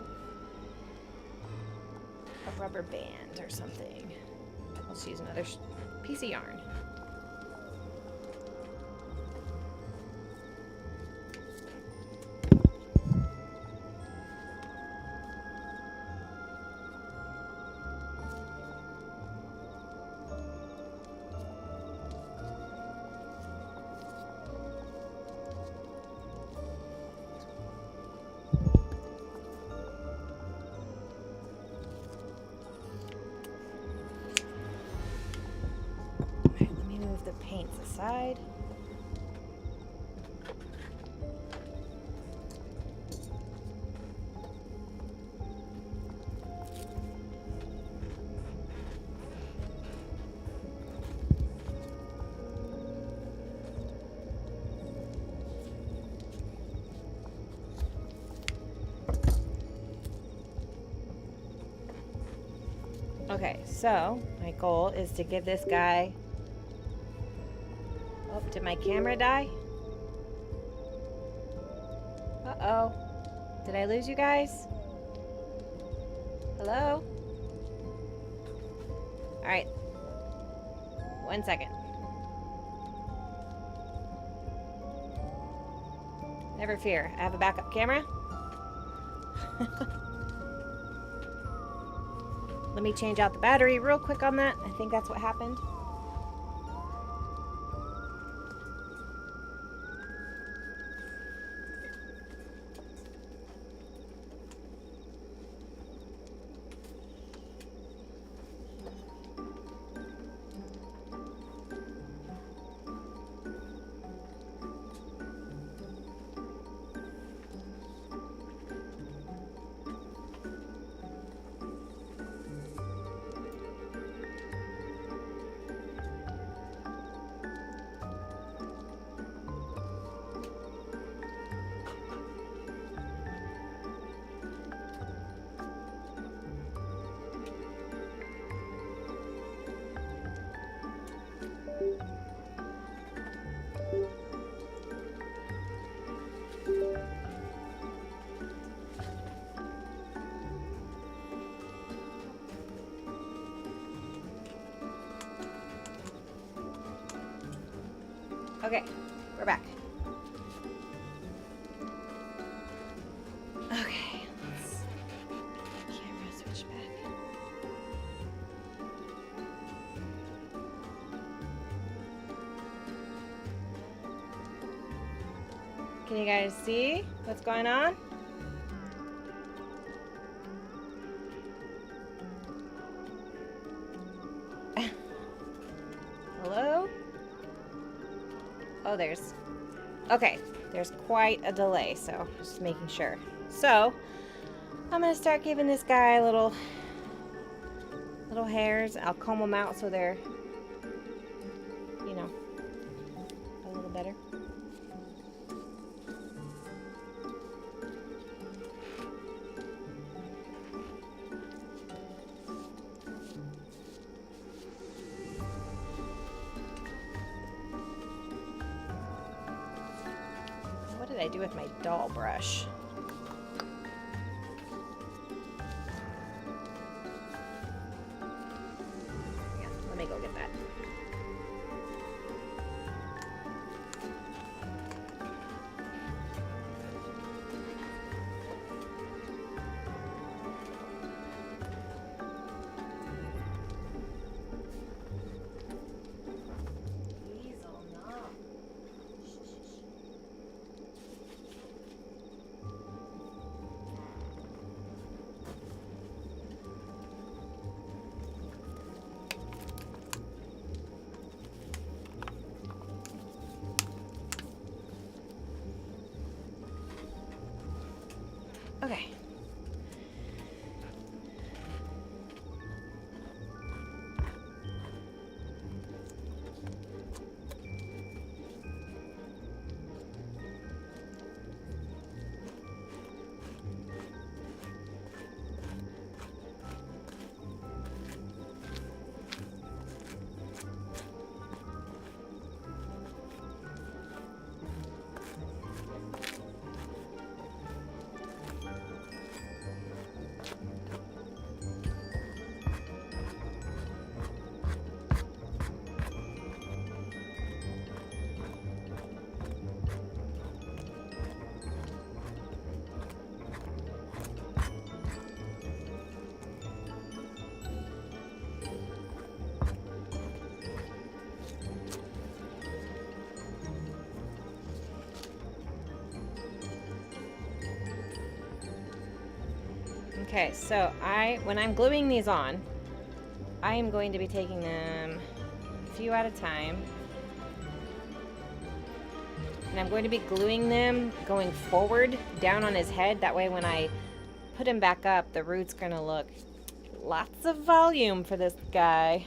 Speaker 1: have a rubber band or something? I'll just use another piece of yarn. The paints aside. Okay, so my goal is to give this guy. Oh, did my camera die? Uh-oh. Did I lose you guys? Hello? Alright. 1 second. Never fear. I have a backup camera. Let me change out the battery real quick on that. I think that's what happened. Okay, we're back. Okay, let's camera switch back. Can you guys see what's going on? Hello? Oh, there's quite a delay, so just making sure. So, I'm gonna start giving this guy little hairs. I'll comb them out so they're, you know, a little better. What did I do with my doll brush? Yeah, let me go get that. Okay. Okay, so when I'm gluing these on, I am going to be taking them a few at a time. And I'm going to be gluing them going forward down on his head. That way when I put him back up, the root's going to look lots of volume for this guy.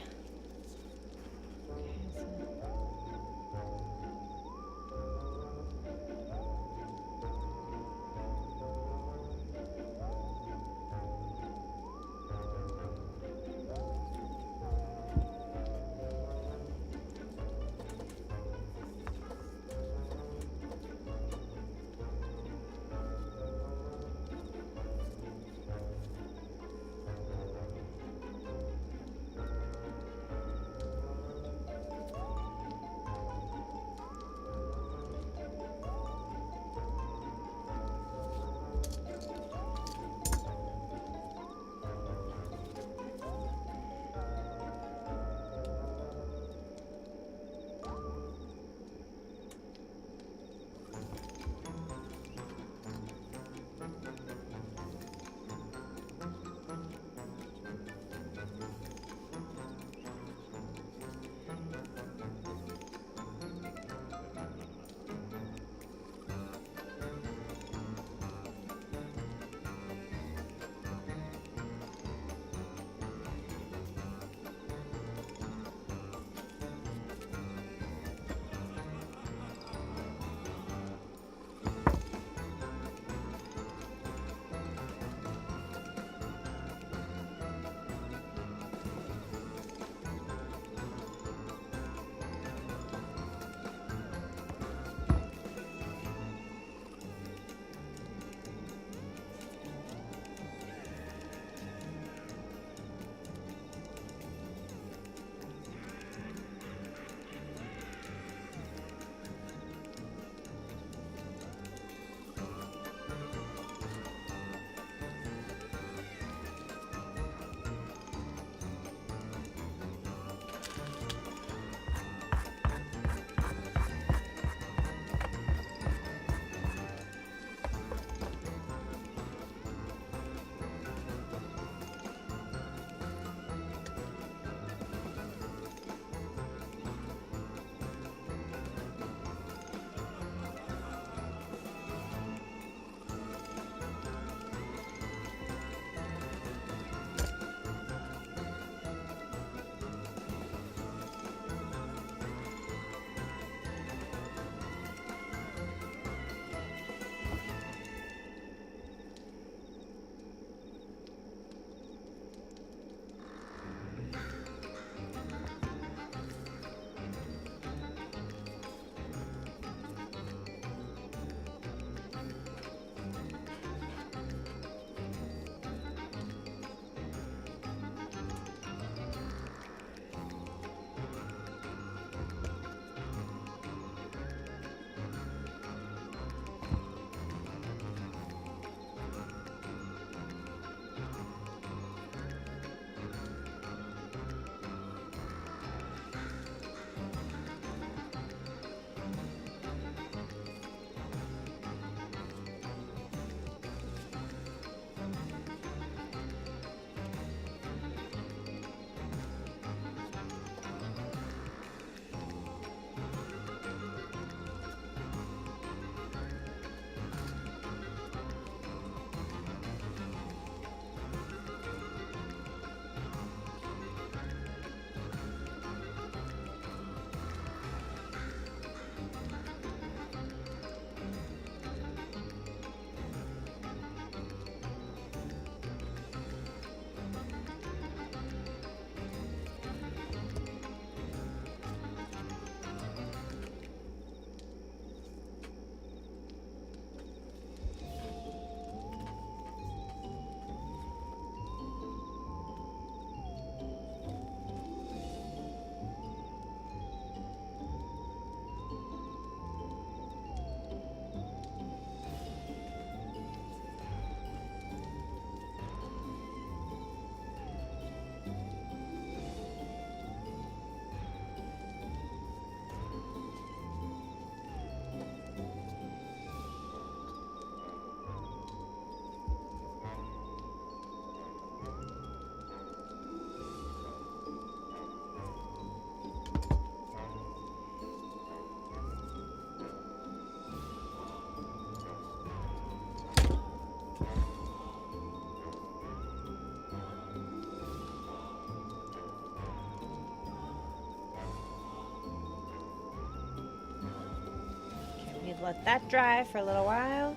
Speaker 1: let that dry for a little while.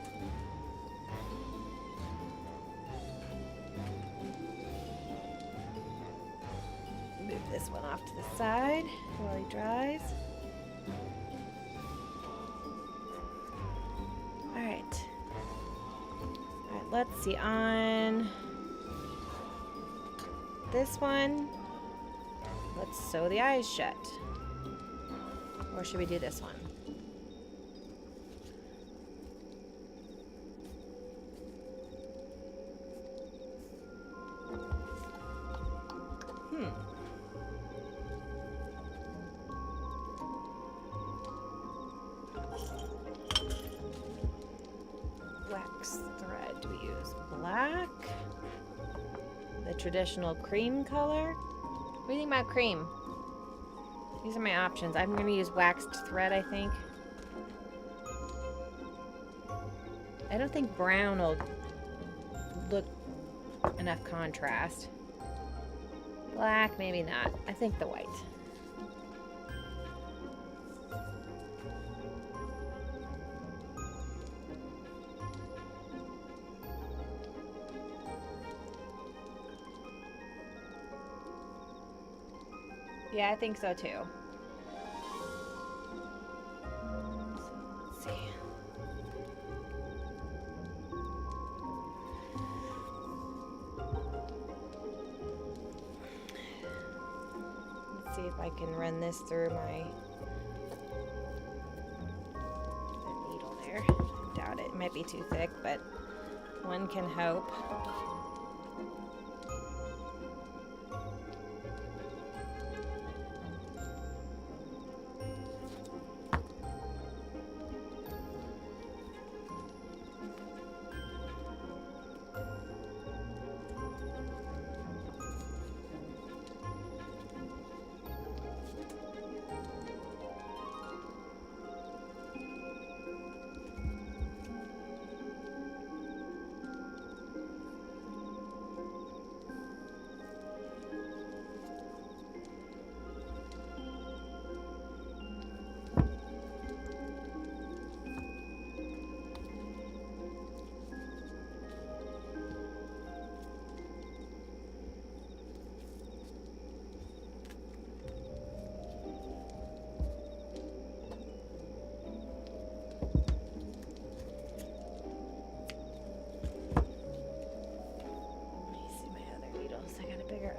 Speaker 1: Move this one off to the side while he dries. Alright. Alright, let's see. On this one, let's sew the eyes shut. Or should we do this one? Wax thread. Do we use black? The traditional cream color? What do you think about cream? These are my options. I'm going to use waxed thread, I think. I don't think brown will look enough contrast. Black, maybe not. I think the white. Yeah, I think so too. So, let's see. Let's see if I can run this through my needle there. I doubt it. It might be too thick, but one can hope.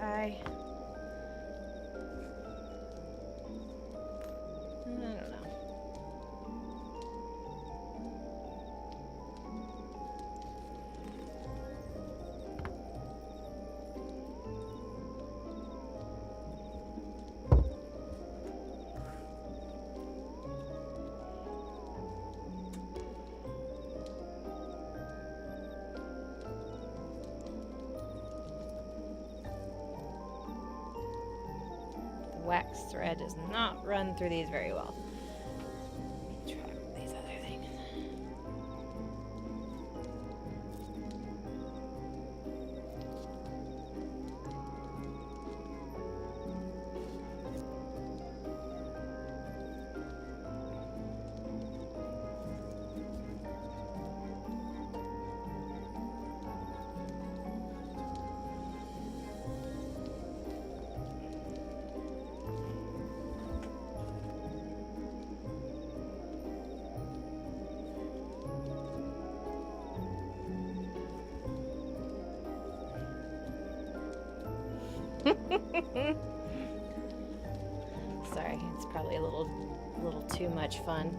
Speaker 1: I don't know. Wax thread does not run through these very well. Let me try these other things. Sorry, it's probably a little too much fun.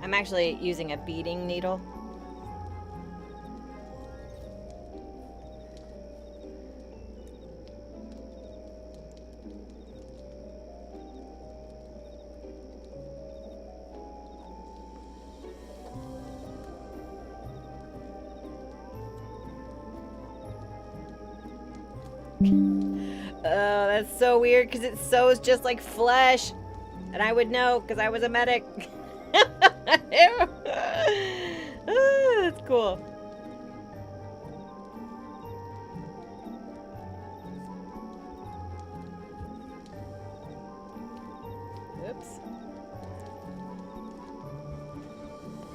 Speaker 1: I'm actually using a beading needle. Oh, That's so weird because it sews just like flesh. And I would know because I was a medic. That's cool. Oops.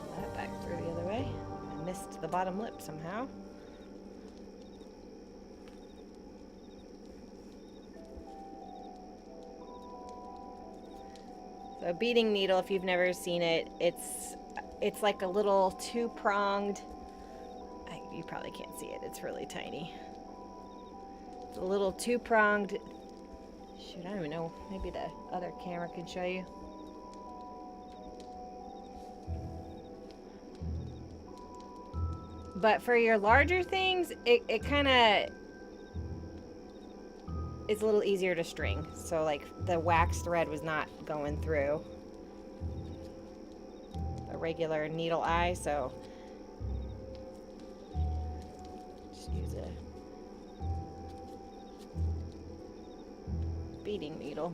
Speaker 1: Pull that back through the other way. I missed the bottom lip somehow. So a beading needle, if you've never seen it, it's like a little two-pronged. You probably can't see it. It's really tiny. It's a little two-pronged. Shoot, I don't even know. Maybe the other camera can show you. But for your larger things, it kind of is a little easier to string. So like the wax thread was not going through a regular needle eye, so just use a beading needle.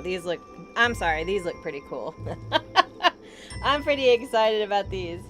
Speaker 1: These look, I'm sorry, these look pretty cool. I'm pretty excited about these.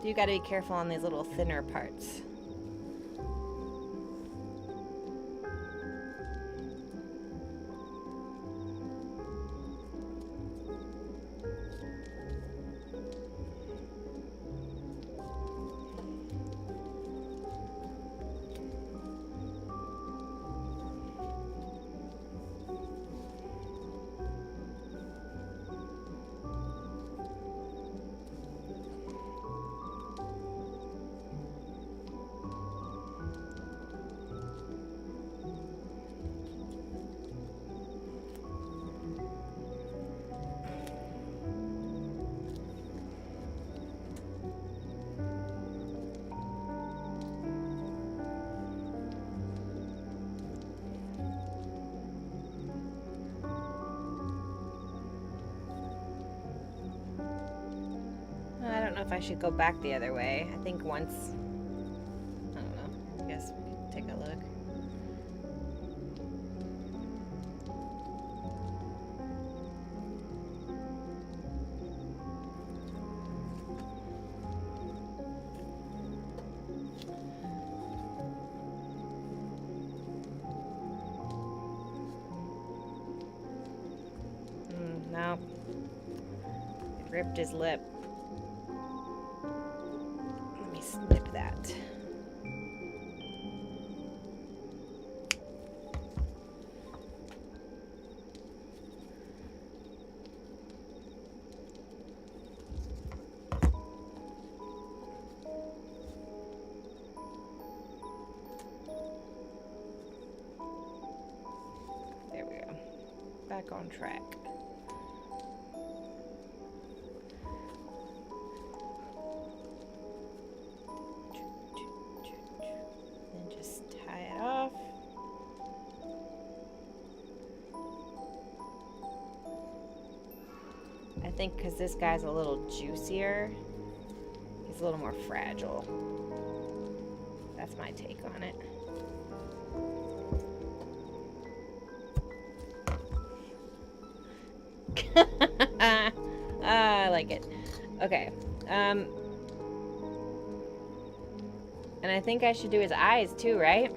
Speaker 1: You got to be careful on these little thinner parts. I don't know if I should go back the other way. I think once, I don't know, I guess we could take a look. No, it ripped his lip. Let me snip that. There we go. Back on track. think because this guy's a little juicier, he's a little more fragile. That's my take on it. I like it. Okay. And I think I should do his eyes too, right?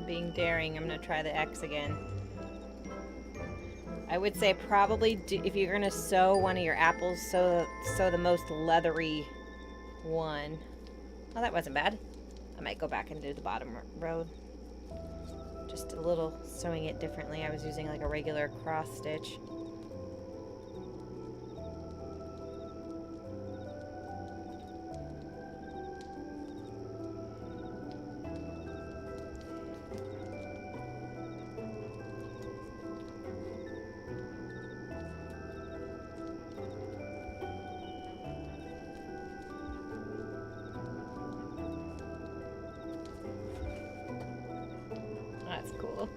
Speaker 1: Being daring, I'm gonna try the X again. I would say probably if you're gonna sew one of your apples, sew the most leathery one. Oh, that wasn't bad. I might go back and do the bottom row. Just a little, sewing it differently. I was using like a regular cross stitch. That's cool.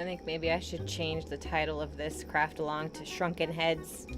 Speaker 1: I think maybe I should change the title of this craft along to Shrunken Heads.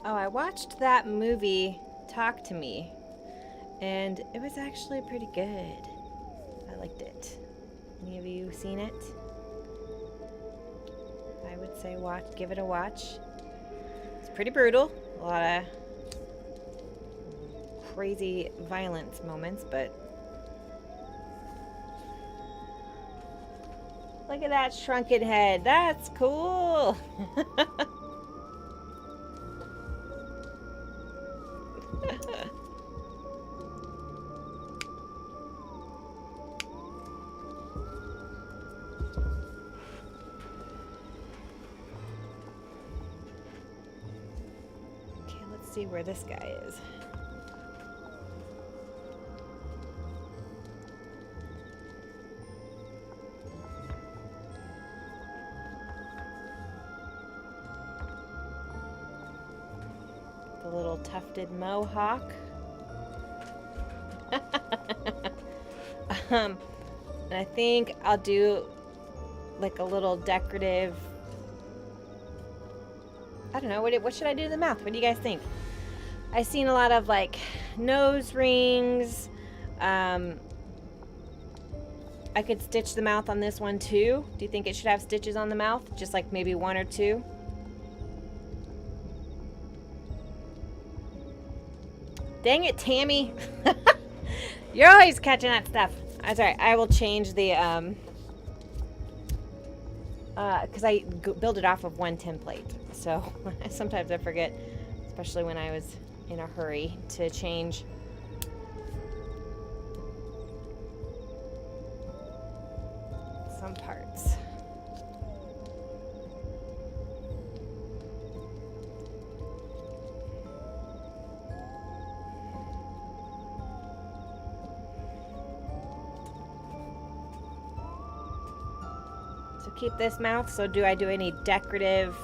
Speaker 1: Oh, I watched that movie, Talk to Me, and it was actually pretty good. I liked it. Any of you seen it? I would say give it a watch. It's pretty brutal. A lot of crazy violence moments, but look at that shrunken head. That's cool. See where this guy is. The little tufted mohawk. And I think I'll do like a little decorative, I don't know, what should I do to the mouth? What do you guys think? I've seen a lot of like nose rings. I could stitch the mouth on this one too. Do you think it should have stitches on the mouth? Just like maybe one or two? Dang it, Tammy. You're always catching that stuff. That's all right. I will change the, because I build it off of one template. So sometimes I forget, especially when I was in a hurry to change. Some parts. So keep this mouth. So do I do any decorative?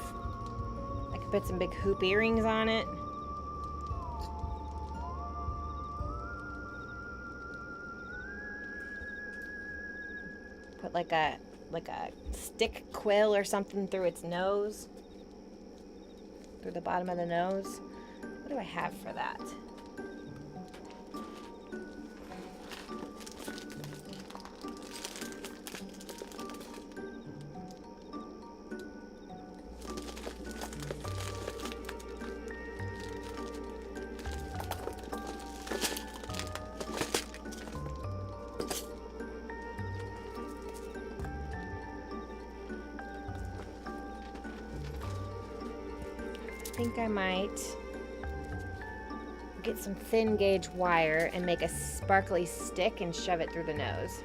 Speaker 1: I could put some big hoop earrings on it. Put like a stick quill or something through its nose, through the bottom of the nose. What do I have for that? I think I might get some thin gauge wire and make a sparkly stick and shove it through the nose.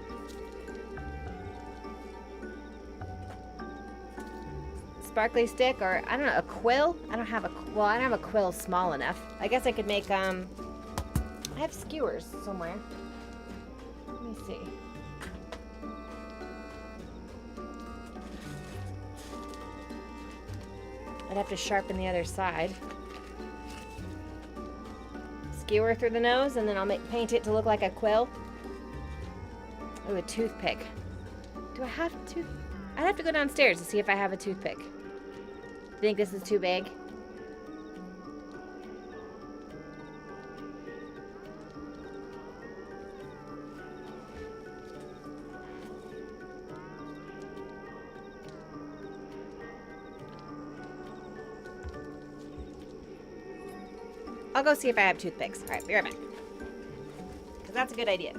Speaker 1: sparkly stick, or I don't know, a quill. I don't have a quill small enough. I guess I could make I have skewers somewhere. Let me see. I'd have to sharpen the other side. Skewer through the nose, and then I'll paint it to look like a quill. Ooh, a toothpick. Do I have I'd have to go downstairs to see if I have a toothpick. Think this is too big? I'll go see if I have toothpicks. All right, be right back. Because that's a good idea.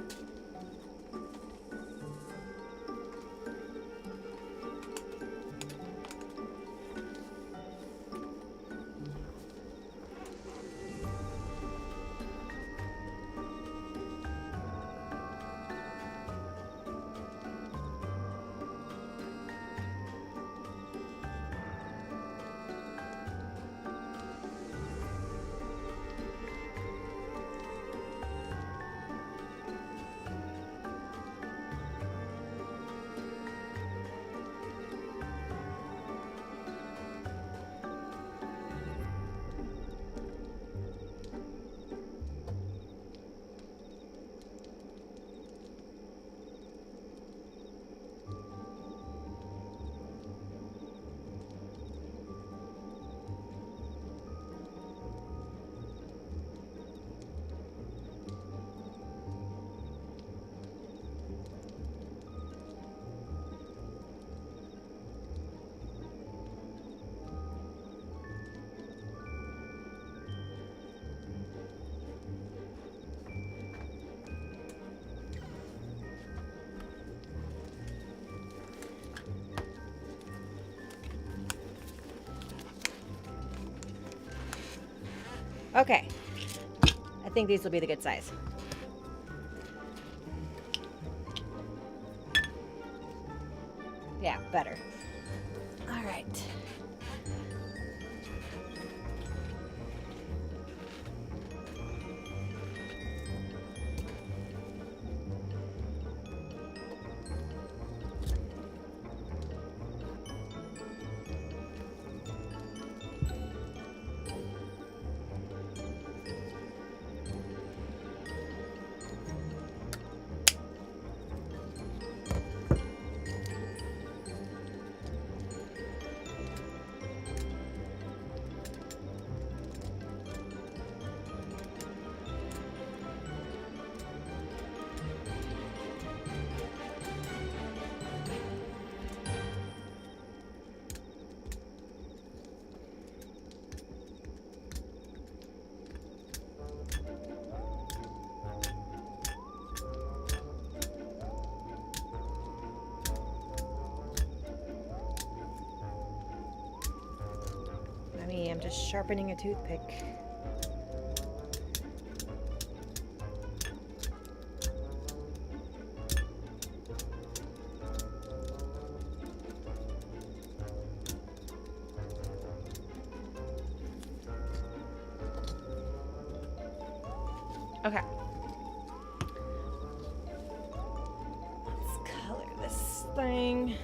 Speaker 1: Okay. I think these will be the good size. Yeah, better. All right. I'm just sharpening a toothpick. Okay. Let's color this thing.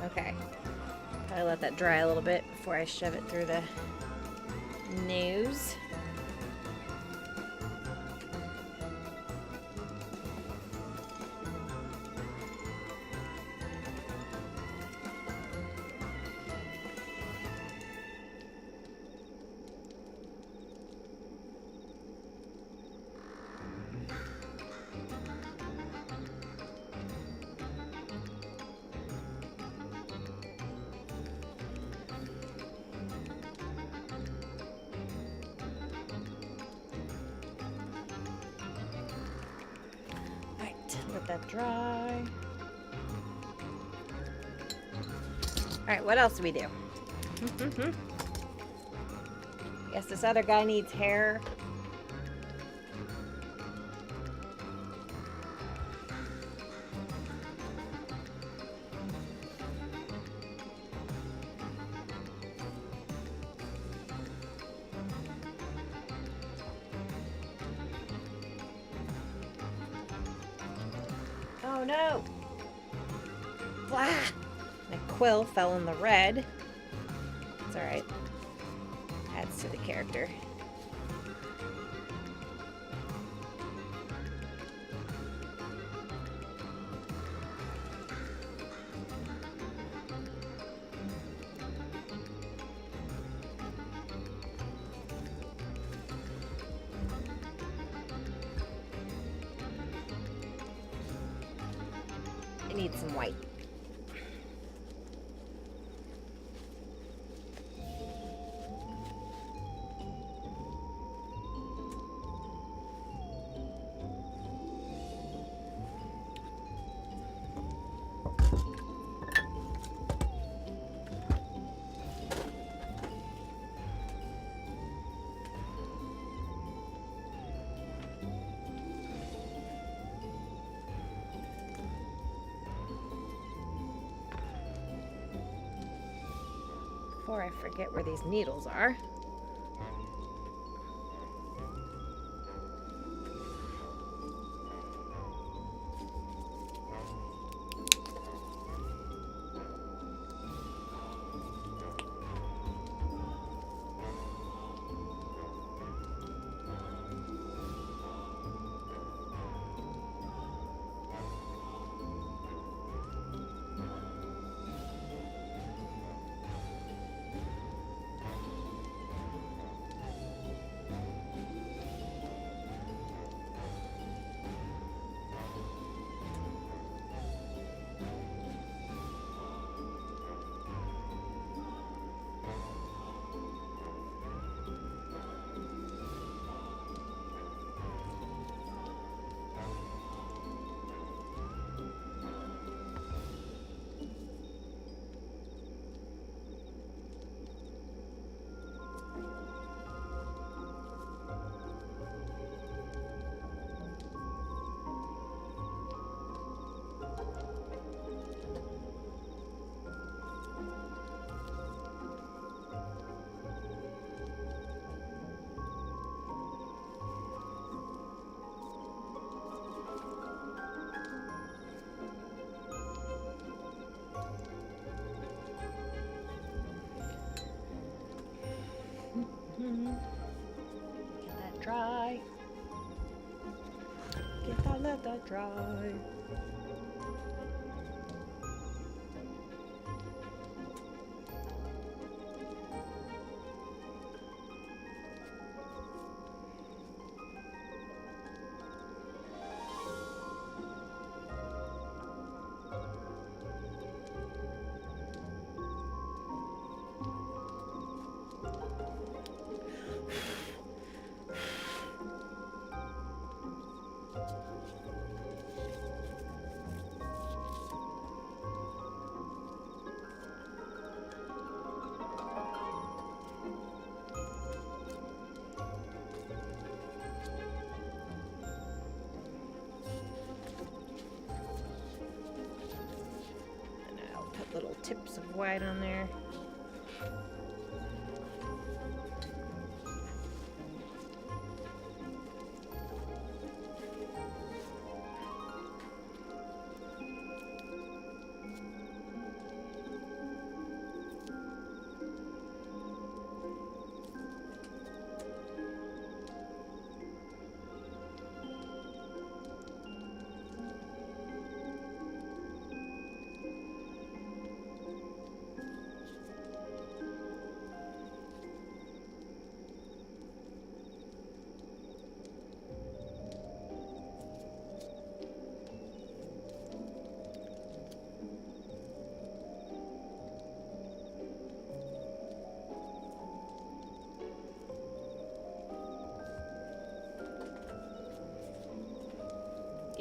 Speaker 1: Okay. Probably let that dry a little bit before I shove it through the nose. Let that dry. Alright, what else do we do? Guess this other guy needs hair. Oh no! Blah! My quill fell in the red. It's alright. Adds to the character. I need some white. Before I forget where these needles are. Get that dry. Let that dry. Little tips of white on there.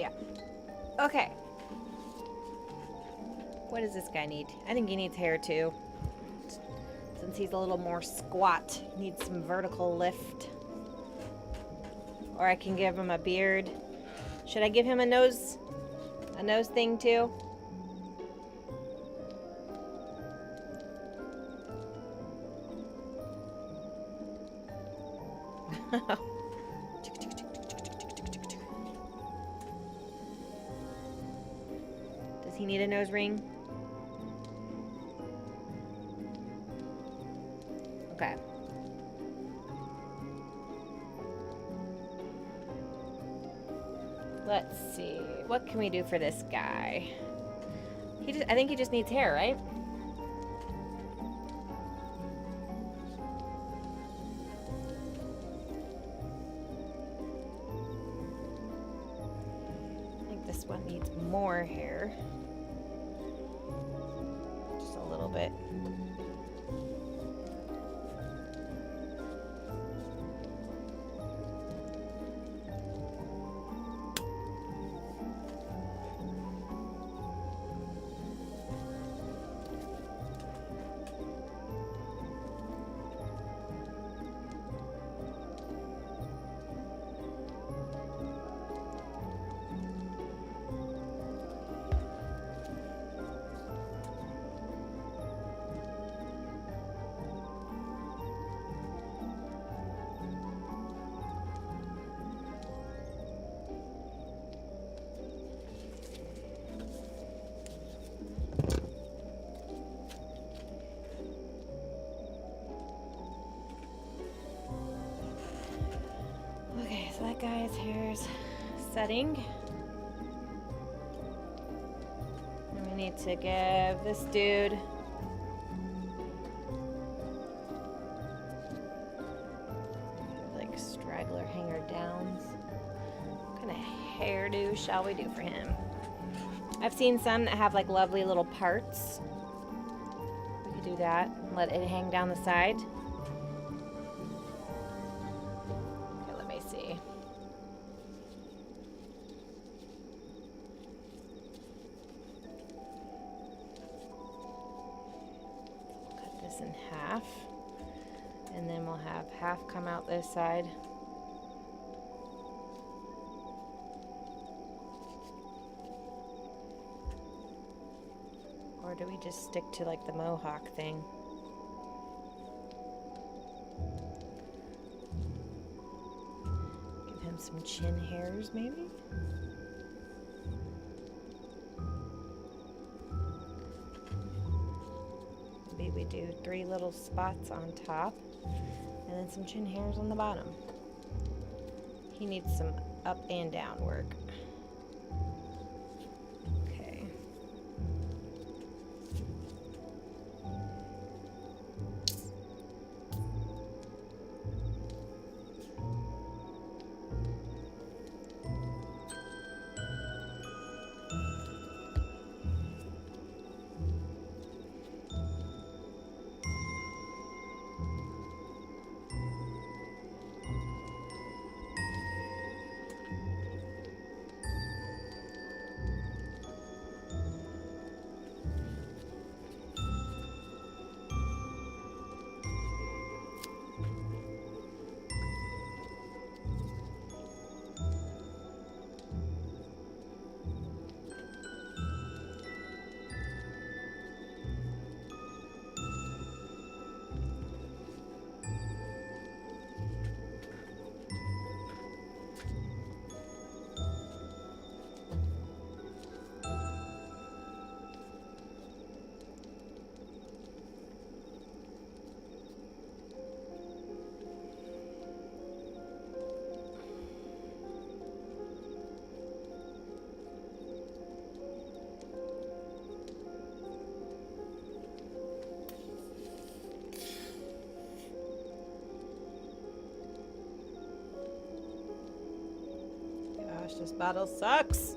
Speaker 1: Yeah. Okay. What does this guy need? I think he needs hair too. Since he's a little more squat, he needs some vertical lift. Or I can give him a beard. Should I give him a nose thing too? Does he need a nose ring? Okay. Let's see. What can we do for this guy? I think he just needs hair, right? I think this one needs more hair. Just a little bit. Okay, so that guy's hair's setting. And we need to give this dude like straggler hanger downs. What kind of hairdo shall we do for him? I've seen some that have like lovely little parts. We could do that and let it hang down the side. In half, and then we'll have half come out this side. Or do we just stick to like the mohawk thing? Give him some chin hairs maybe? We do 3 little spots on top and then some chin hairs on the bottom. He needs some up and down work. Okay. Gosh, this bottle sucks.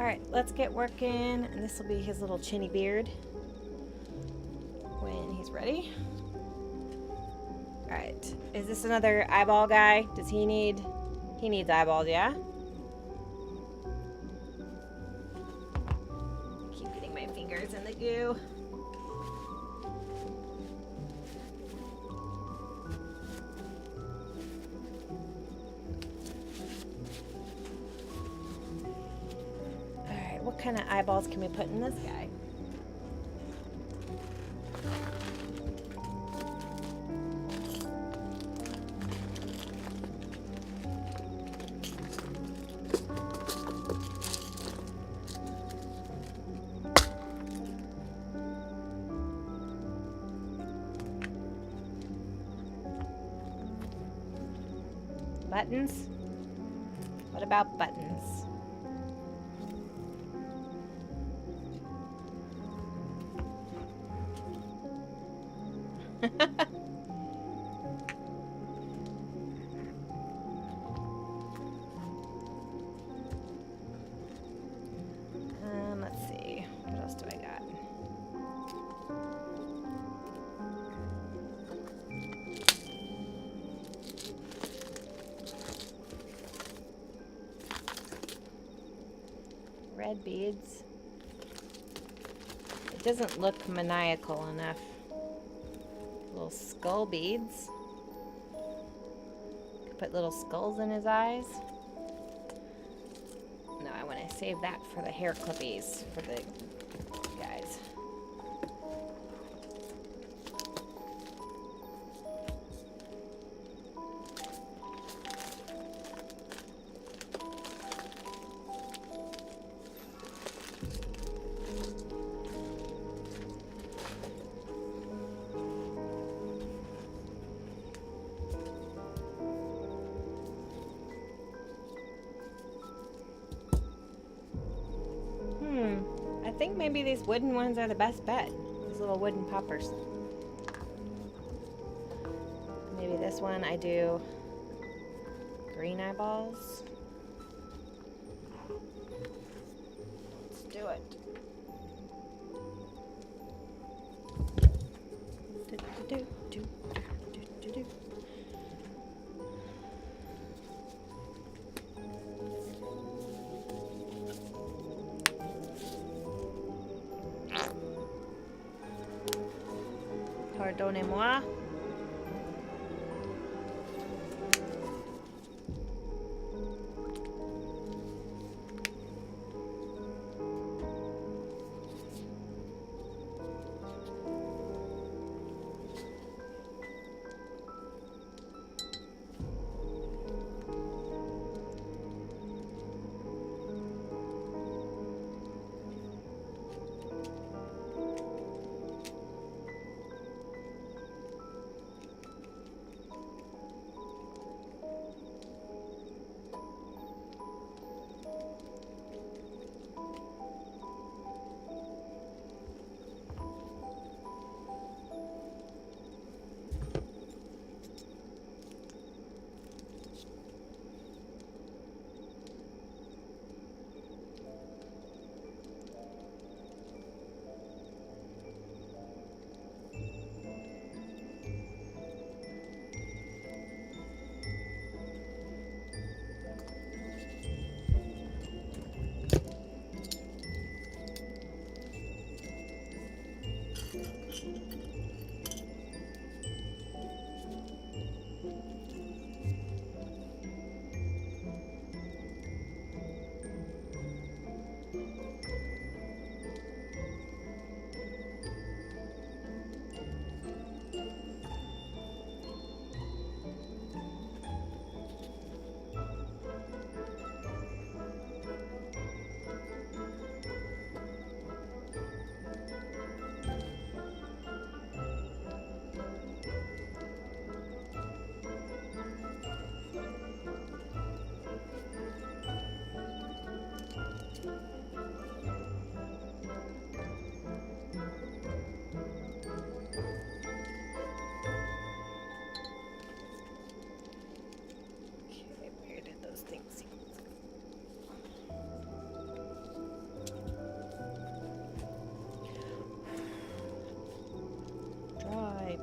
Speaker 1: Alright, let's get working. And this will be his little chinny beard when he's ready. Alright, is this another eyeball guy? Does he need... He needs eyeballs, yeah? Keep getting my fingers in the goo. Alright, what kind of eyeballs can we put in this guy? Buttons? What about buttons? Let's see. What else do I got? Red beads. It doesn't look maniacal enough. Little skull beads. Could put little skulls in his eyes. No, I want to save that for the hair clippies for the guys. I think maybe these wooden ones are the best bet. These little wooden poppers. Maybe this one I do green eyeballs. Let's do it. Pardonnez-moi.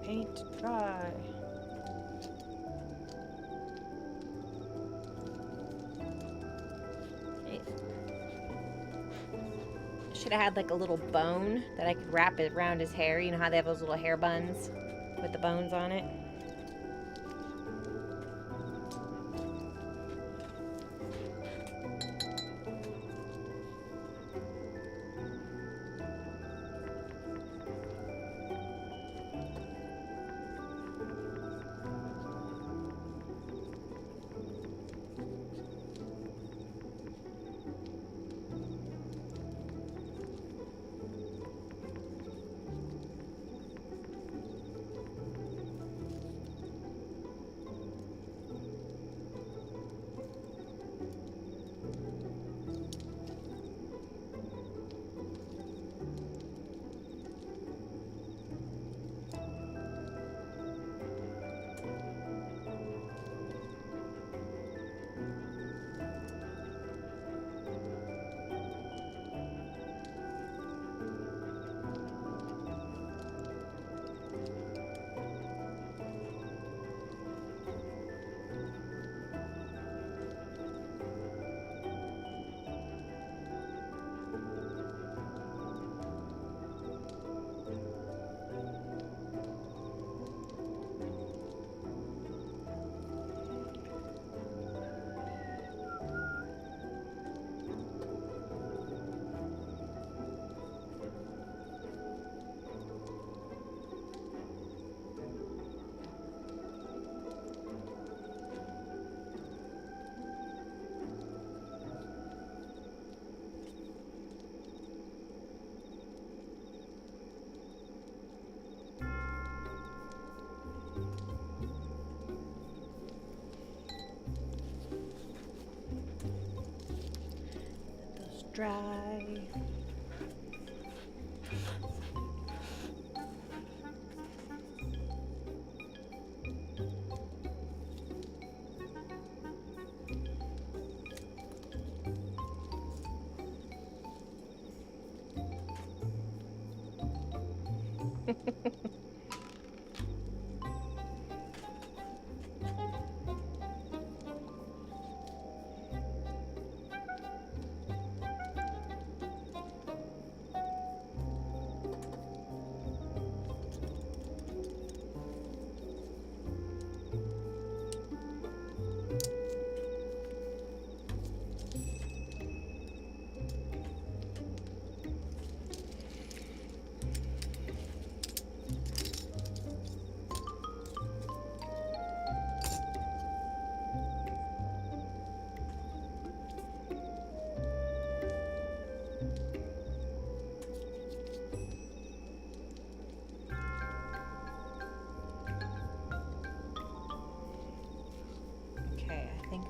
Speaker 1: Paint dry. Should have had like a little bone that I could wrap it around his hair. You know how they have those little hair buns with the bones on it? Dry.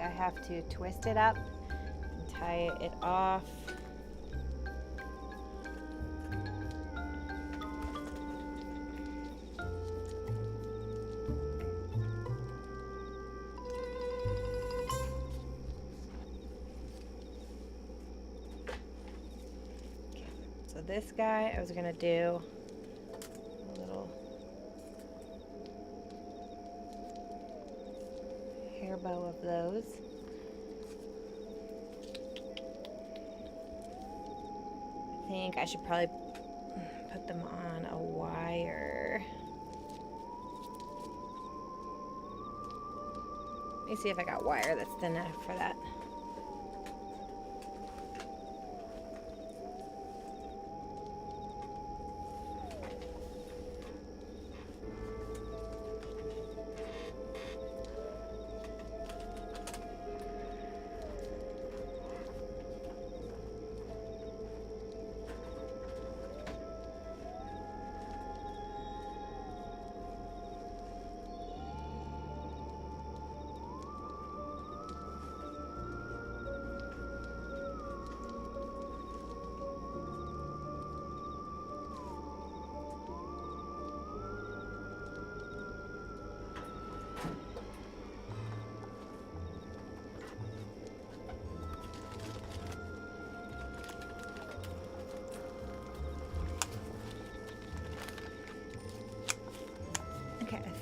Speaker 1: I have to twist it up and tie it off. Okay, so this guy I was gonna do a little hair bow of those. I think I should probably put them on a wire. Let me see if I got wire that's thin enough for that.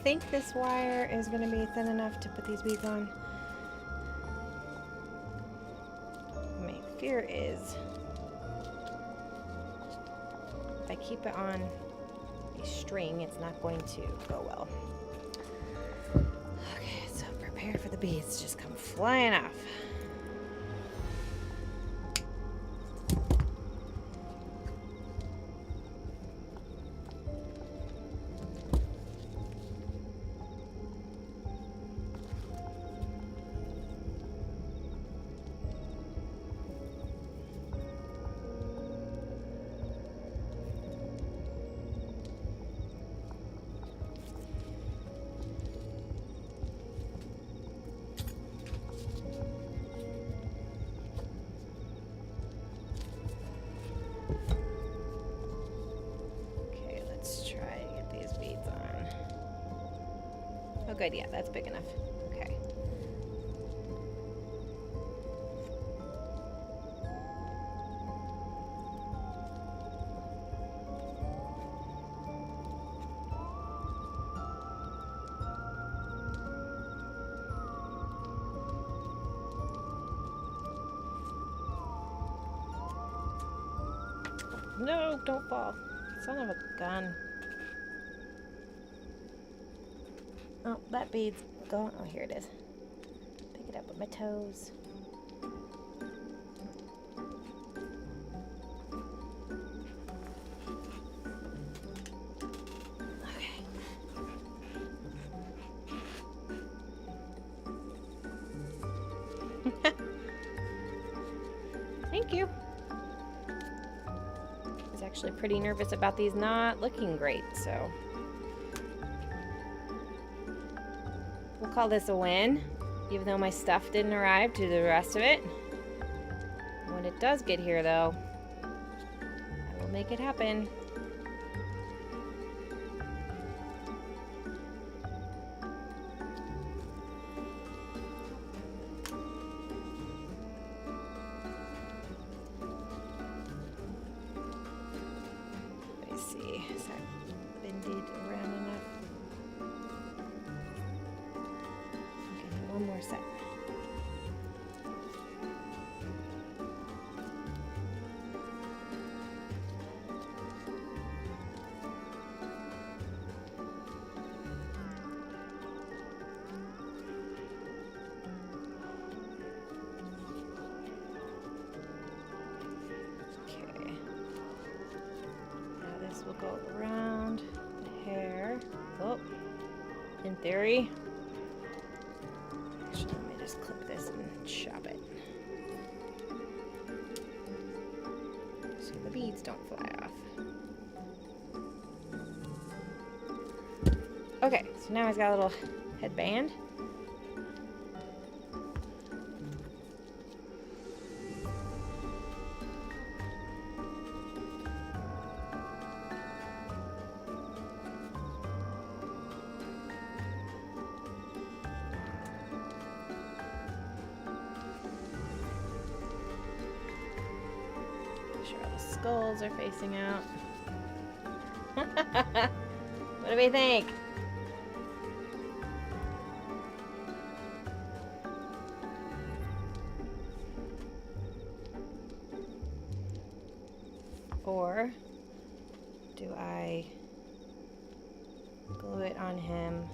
Speaker 1: think this wire is going to be thin enough to put these beads on. My fear is if I keep it on a string, it's not going to go well. Okay, so prepare for the beads to just come flying off. Oh, good. Yeah, that's big enough. Okay. No, don't fall. Son of a gun. Oh, that bead's gone. Oh, here it is. Pick it up with my toes. Okay. Thank you. I was actually pretty nervous about these not looking great, so we'll call this a win, even though my stuff didn't arrive to the rest of it. When it does get here, though, I will make it happen. Let me see. Is that indeed around enough? One more set. Okay. Now this will go around the hair. Oh, in theory. Actually, let me just clip this and chop it so the beads don't fly off. Okay, so now he's got a little headband. All the skulls are facing out. What do we think? Or do I glue it on him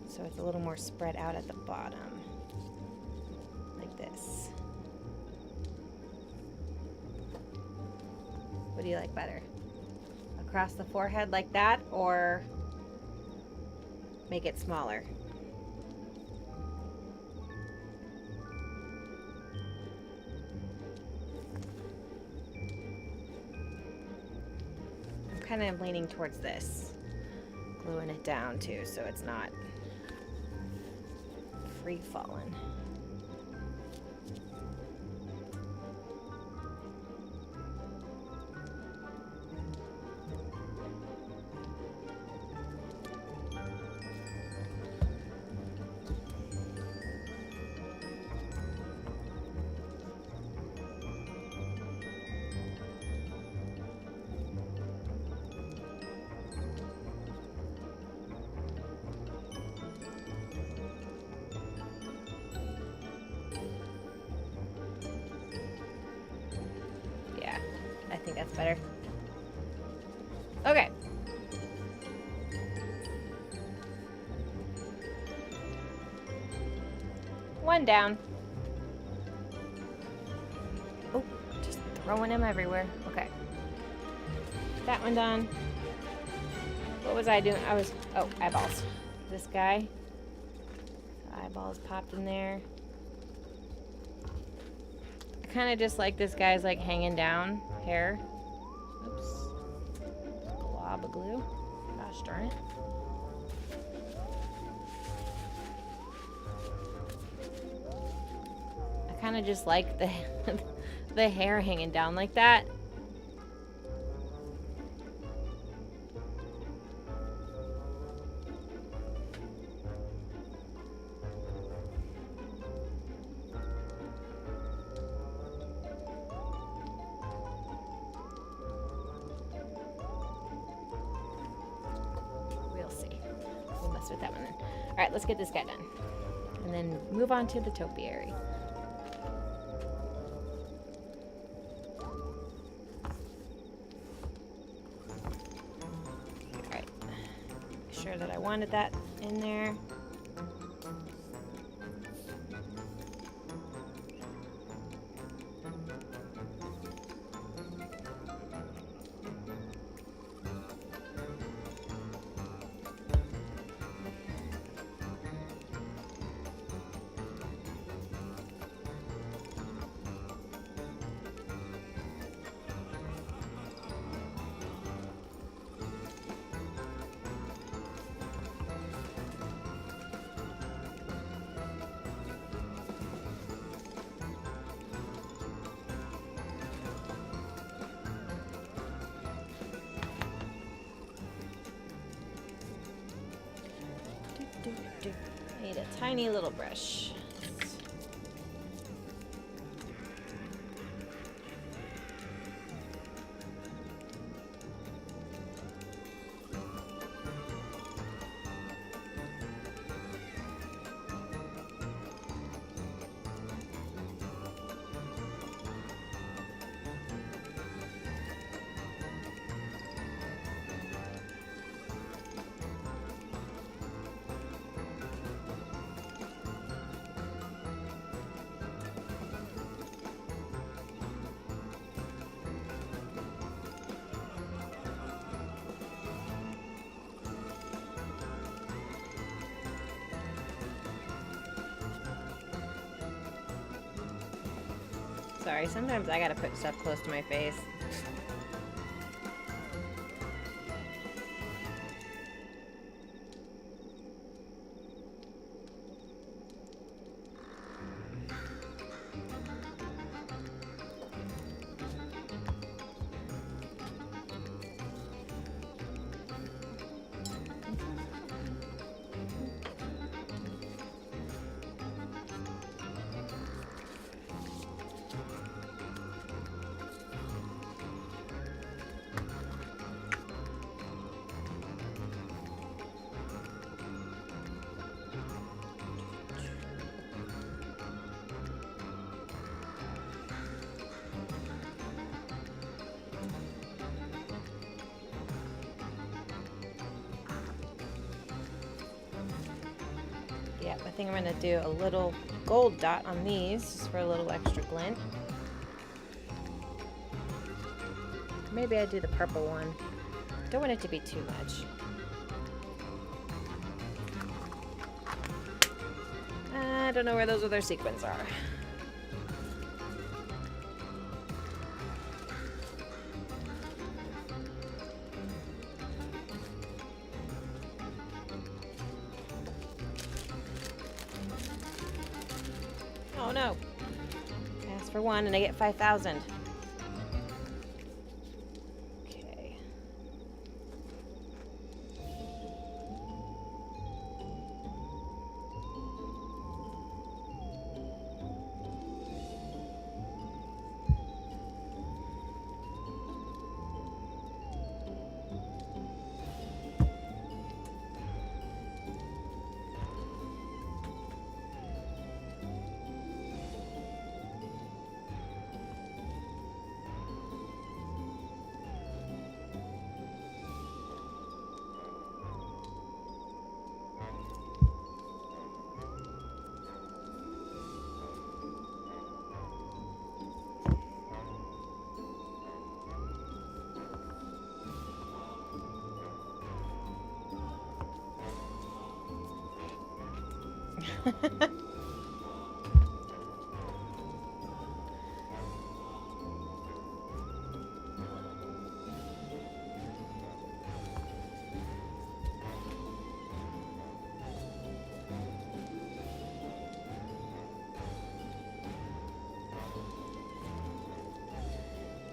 Speaker 1: so it's a little more spread out at the bottom, like this? What do you like better? Across the forehead like that, or make it smaller? I'm kind of leaning towards this. Gluing it down too, so it's not free falling. think that's better. Okay. One down. Oh, just throwing them everywhere. Okay. That one done. What was I doing? Oh, eyeballs. This guy. Eyeballs popped in there. I kind of just like this guy's like hanging down hair. Oops. Glob of glue. Gosh darn it. I kind of just like the the hair hanging down like that. With that one then. All right, let's get this guy done. And then move on to the topiary. All right. Make sure that I wanted that in there. I need a tiny little brush. Sorry, sometimes I gotta put stuff close to my face. Yep, I think I'm going to do a little gold dot on these just for a little extra glint. Maybe I do the purple one. Don't want it to be too much. I don't know where those other sequins are. Oh no. I asked for one and I get 5,000. Okay.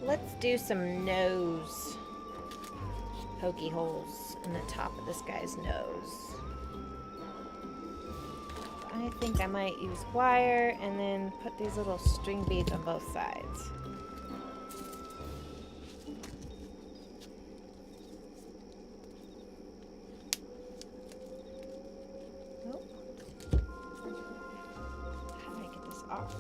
Speaker 1: Let's do some nose pokey holes in the top of this guy's nose. I think I might use wire and then put these little string beads on both sides. Oh. How do I get this off?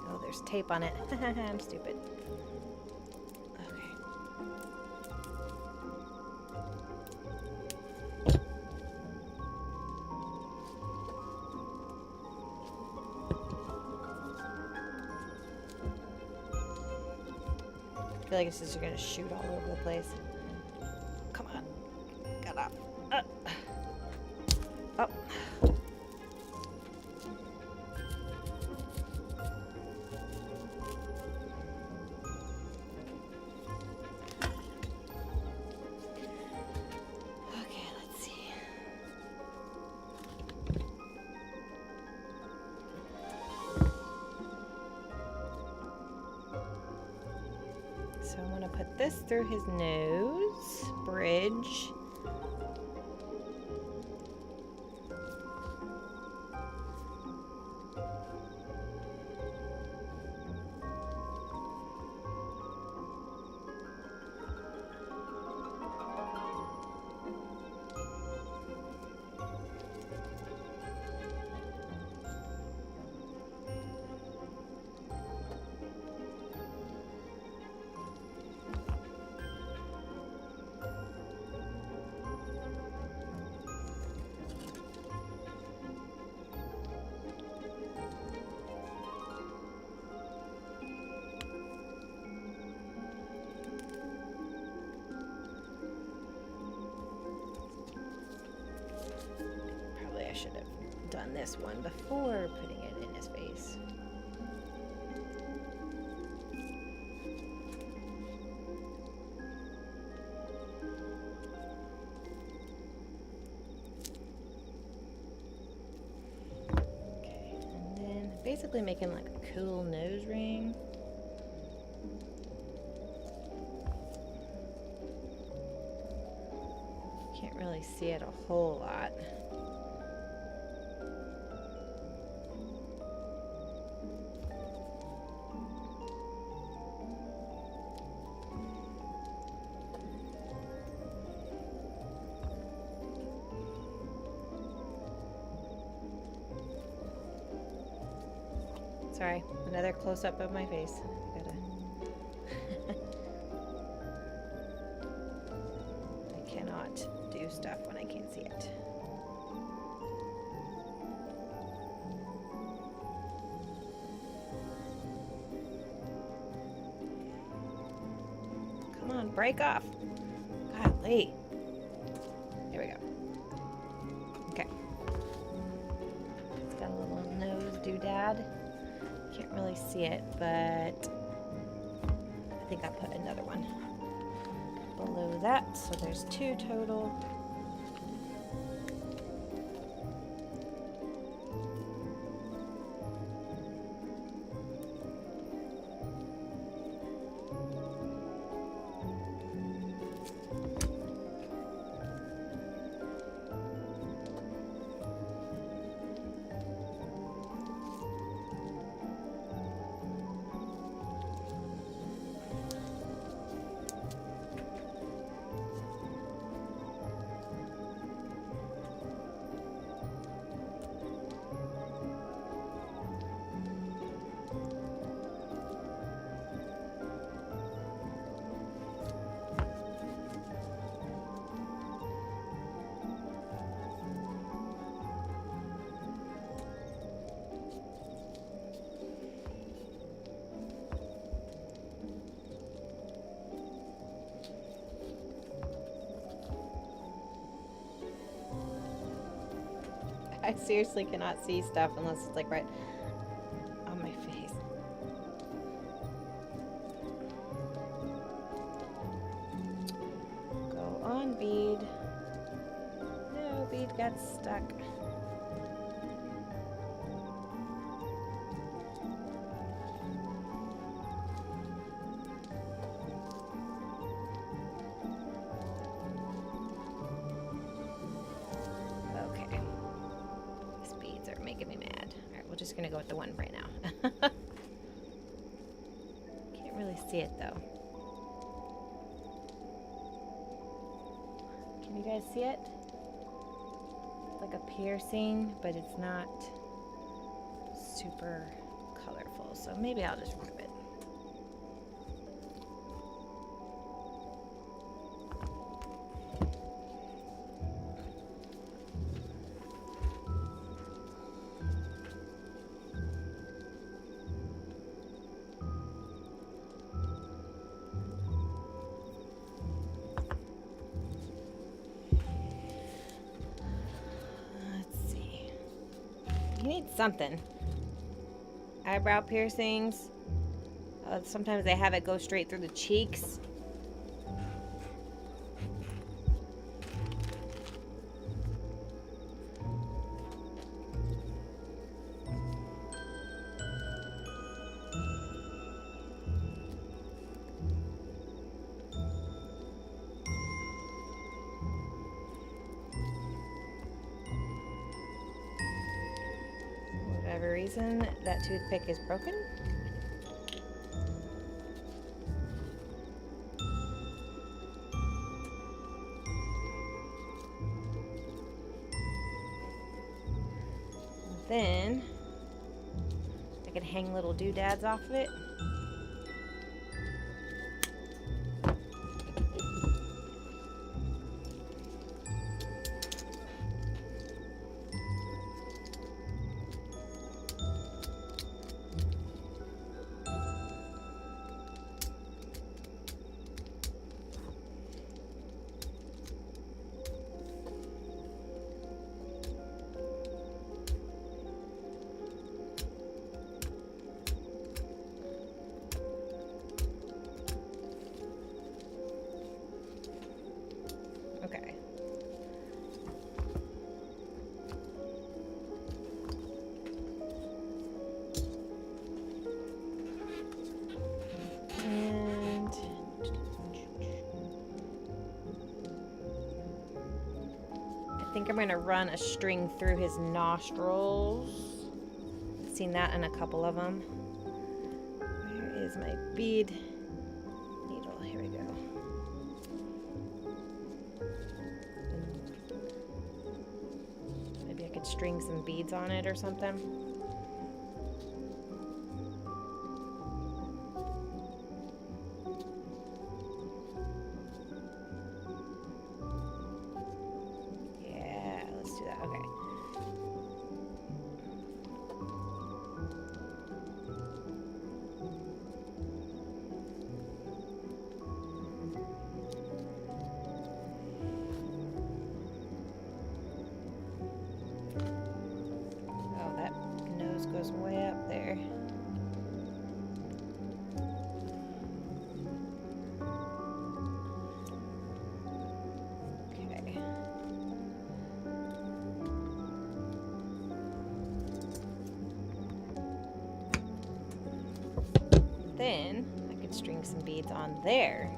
Speaker 1: Oh, there's tape on it. I'm stupid. I feel like this is gonna shoot all over the place. Come on. Got off. Oh. Okay, let's see. So I'm gonna put this through his nose, bridge. I should have done this one before putting it in his face. Okay, and then basically making like a cool nose ring. Can't really see it a whole lot. Sorry, another close-up of my face. I cannot do stuff when I can't see it. Come on, break off. Golly. There we go. Okay. It's got a little nose doodad. Can't really see it, but I think I'll put another one below that, so there's two total. I seriously cannot see stuff unless it's like right on my face. Go on, bead. No, bead got stuck. Making me mad. Alright, we're just gonna go with the one right now. Can't really see it though. Can you guys see it? It's like a piercing, but it's not super colorful. So maybe I'll just remove it. You need something. Eyebrow piercings. Sometimes they have it go straight through the cheeks. Whatever reason, that toothpick is broken. Then I can hang little doodads off of it. Okay. And I think I'm going to run a string through his nostrils. I've seen that in a couple of them. Where is my bead needle? Here we go. Maybe I could string some beads on it or something. Yeah, let's do that. Okay. Goes way up there. Okay. Then I could string some beads on there.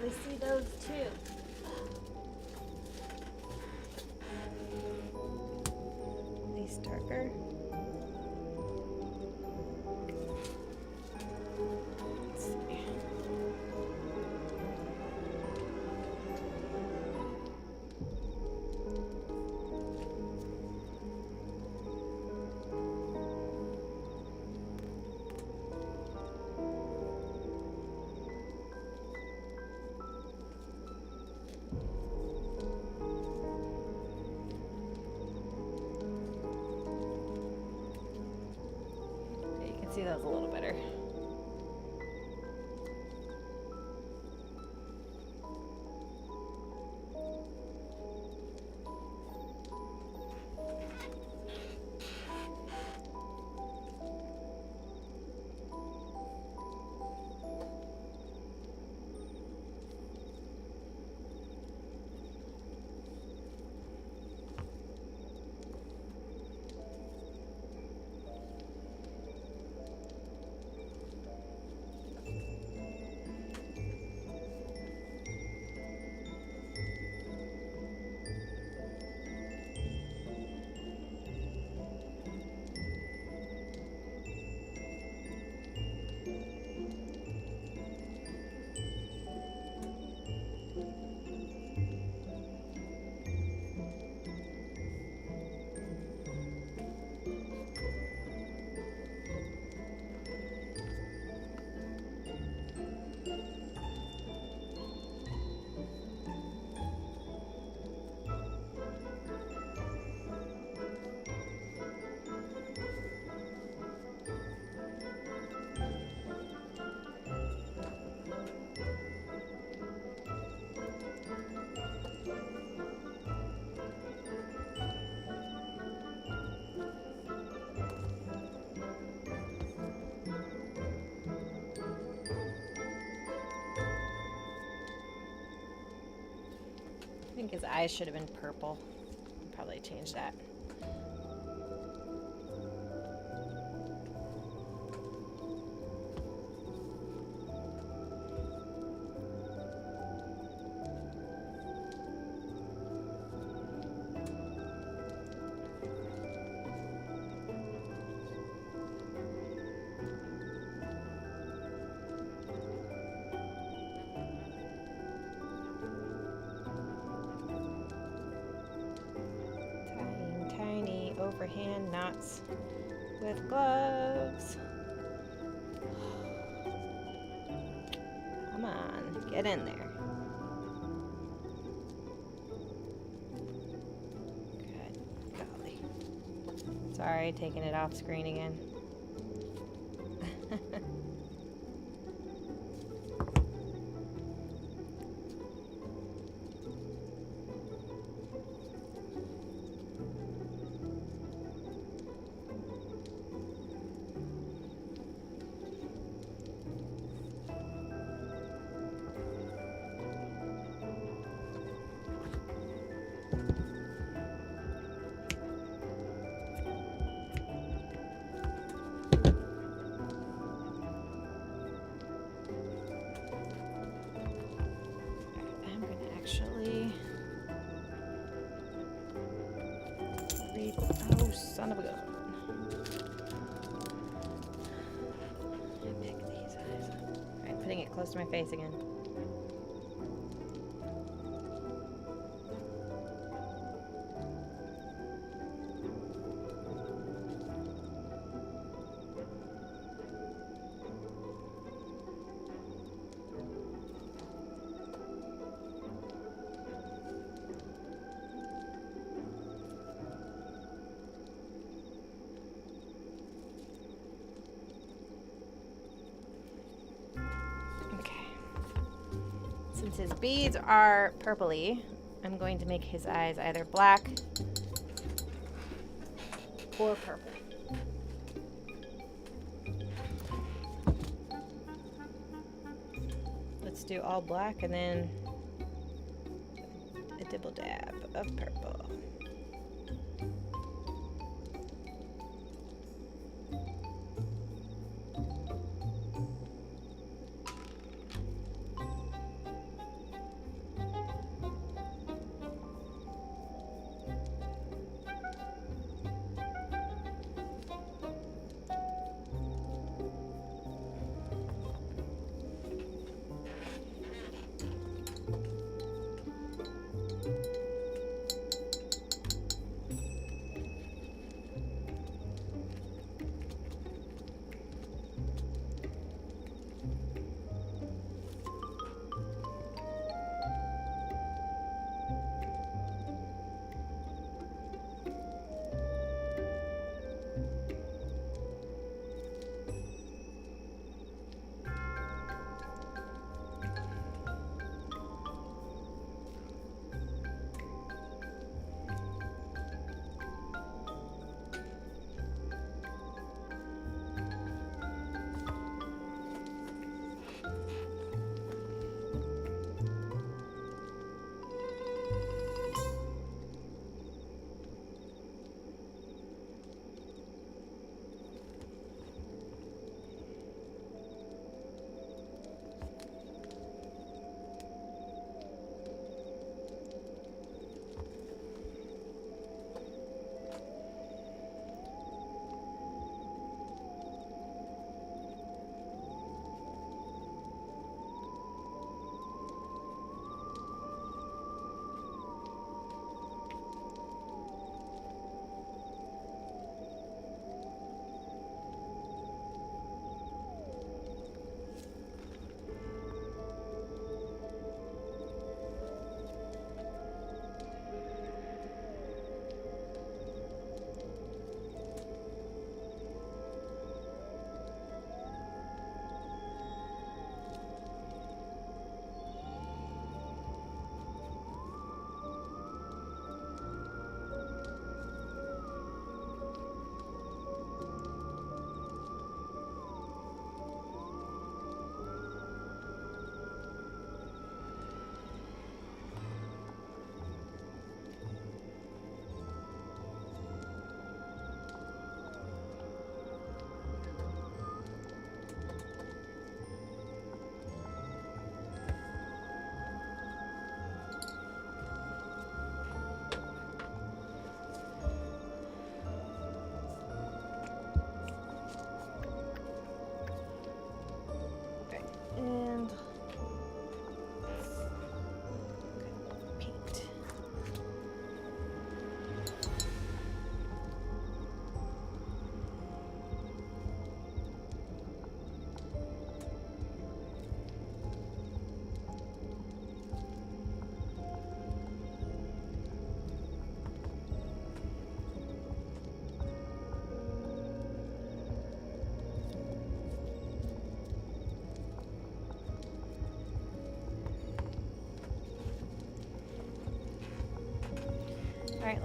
Speaker 1: probably see those too. At least darker. Let's see. See those a little better. I think his eyes should have been purple. I'll probably change that. Overhand knots with gloves. Come on, get in there. Good golly. Sorry, taking it off screen again. Oh, son of a gun. Pick these eyes. Alright, putting it close to my face again. Since his beads are purpley, I'm going to make his eyes either black or purple. Let's do all black and then a dibble dab of purple.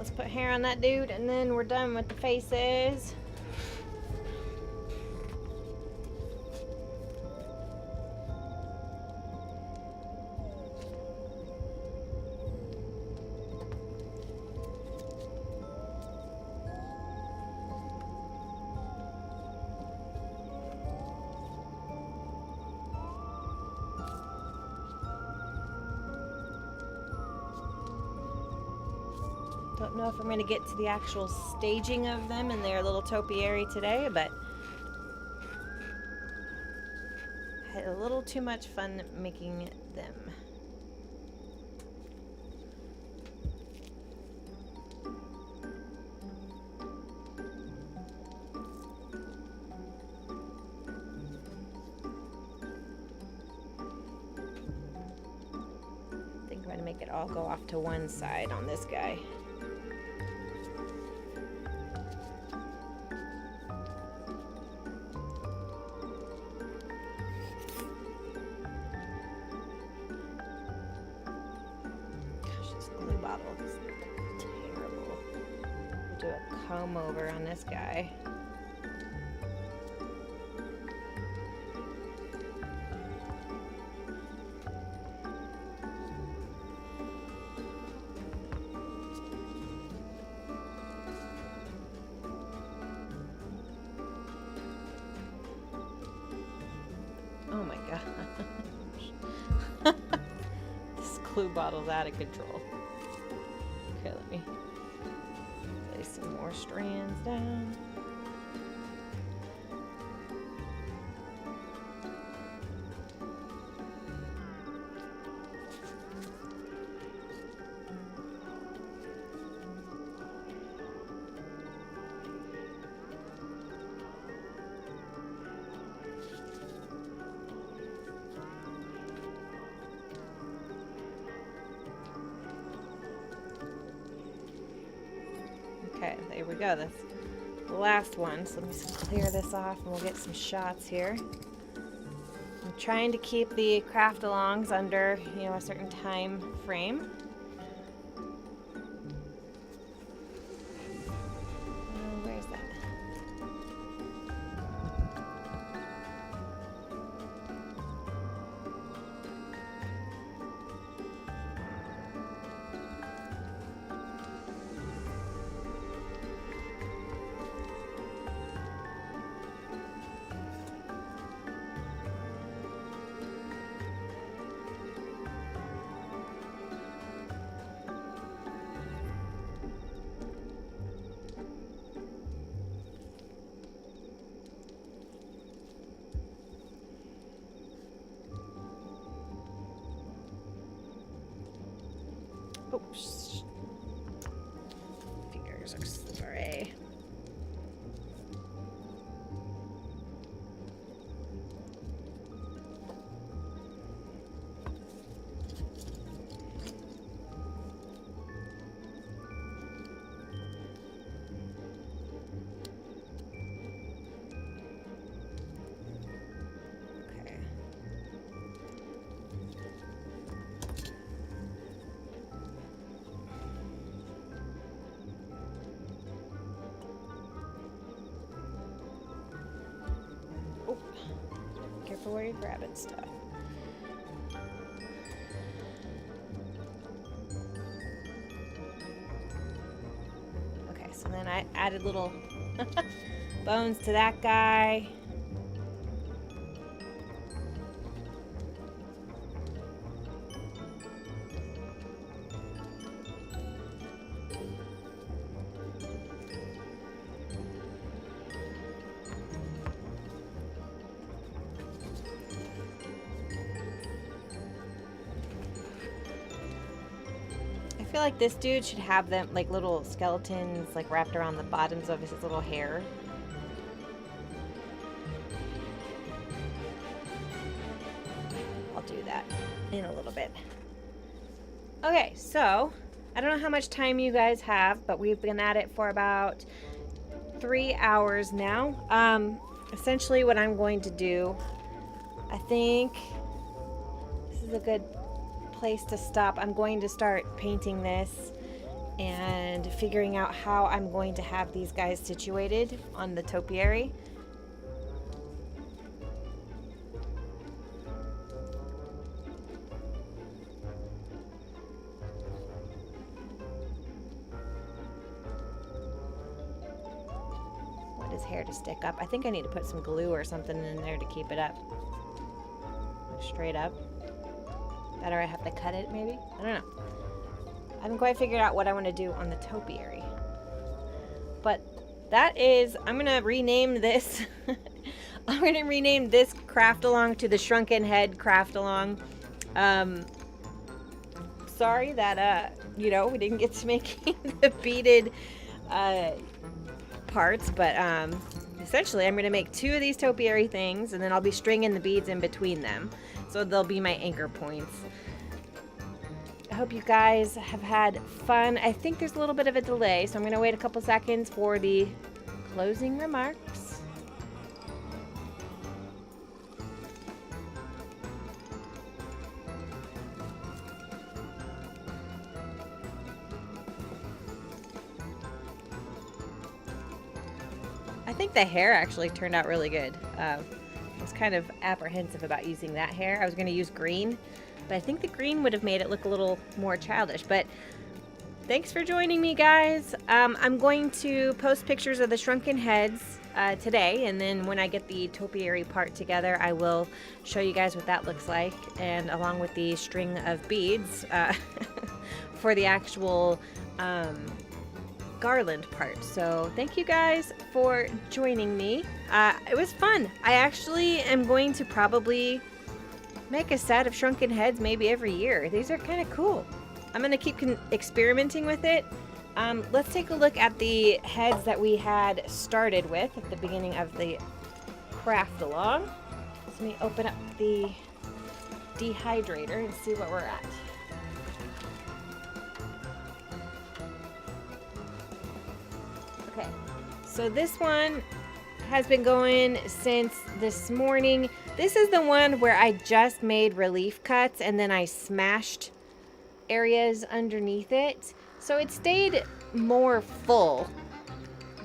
Speaker 1: let's put hair on that dude, and then we're done with the faces. Don't know if I'm going to get to the actual staging of them in their little topiary today, but I had a little too much fun making them. I think I'm going to make it all go off to one side on this guy. Do a comb over on this guy. Oh my gosh. This glue bottle's out of control. Okay, let me lay some more strands down. Okay, there we go. That's the last one. So let me just clear this off and we'll get some shots here. I'm trying to keep the craft alongs under, a certain time frame. Where's that? Oops. Fingers are slippery. Careful where you're grabbing stuff. Okay, so then I added little bones to that guy. I feel like this dude should have them like little skeletons like wrapped around the bottoms of his little hair. I'll do that in a little bit. Okay, so I don't know how much time you guys have, but we've been at it for about 3 hours now. Essentially what I'm going to do, I think this is a good place to stop. I'm going to start painting this and figuring out how I'm going to have these guys situated on the topiary. Want his hair to stick up. I think I need to put some glue or something in there to keep it up. Straight up. Better I have to cut it maybe? I don't know. I haven't quite figured out what I want to do on the topiary. But that is, I'm going to rename this. I'm going to rename this craft along to the Shrunken Head craft along. Sorry that, you know, we didn't get to making the beaded parts, but essentially I'm going to make 2 of these topiary things, and then I'll be stringing the beads in between them. So they'll be my anchor points. I hope you guys have had fun. I think there's a little bit of a delay, so I'm going to wait a couple seconds for the closing remarks. I think the hair actually turned out really good. I was kind of apprehensive about using that hair. I was going to use green, but I think the green would have made it look a little more childish. But thanks for joining me, guys. I'm going to post pictures of the shrunken heads today, and then when I get the topiary part together, I will show you guys what that looks like, and along with the string of beads for the actual garland part. So thank you guys for joining me. It was fun. I actually am going to probably make a set of shrunken heads maybe every year. These are kind of cool. I'm going to keep experimenting with it. Let's take a look at the heads that we had started with at the beginning of the craft along. So let me open up the dehydrator and see where we're at. Okay, so this one has been going since this morning. This is the one where I just made relief cuts and then I smashed areas underneath it. So it stayed more full,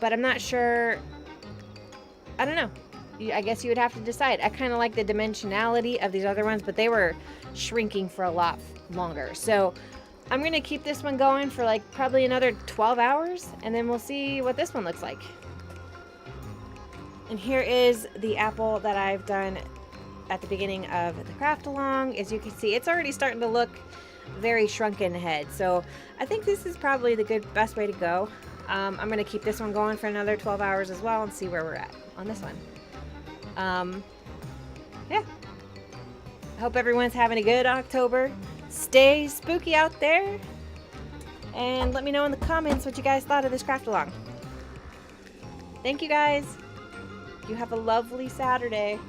Speaker 1: but I'm not sure. I don't know. I guess you would have to decide. I kind of like the dimensionality of these other ones, but they were shrinking for a lot longer. So I'm going to keep this one going for like probably another 12 hours, and then we'll see what this one looks like. And here is the apple that I've done at the beginning of the craft along. As you can see, it's already starting to look very shrunken head. So I think this is probably the best way to go. I'm going to keep this one going for another 12 hours as well and see where we're at on this one. Yeah. I hope everyone's having a good October. Stay spooky out there. And let me know in the comments what you guys thought of this craft along. Thank you guys. You have a lovely Saturday.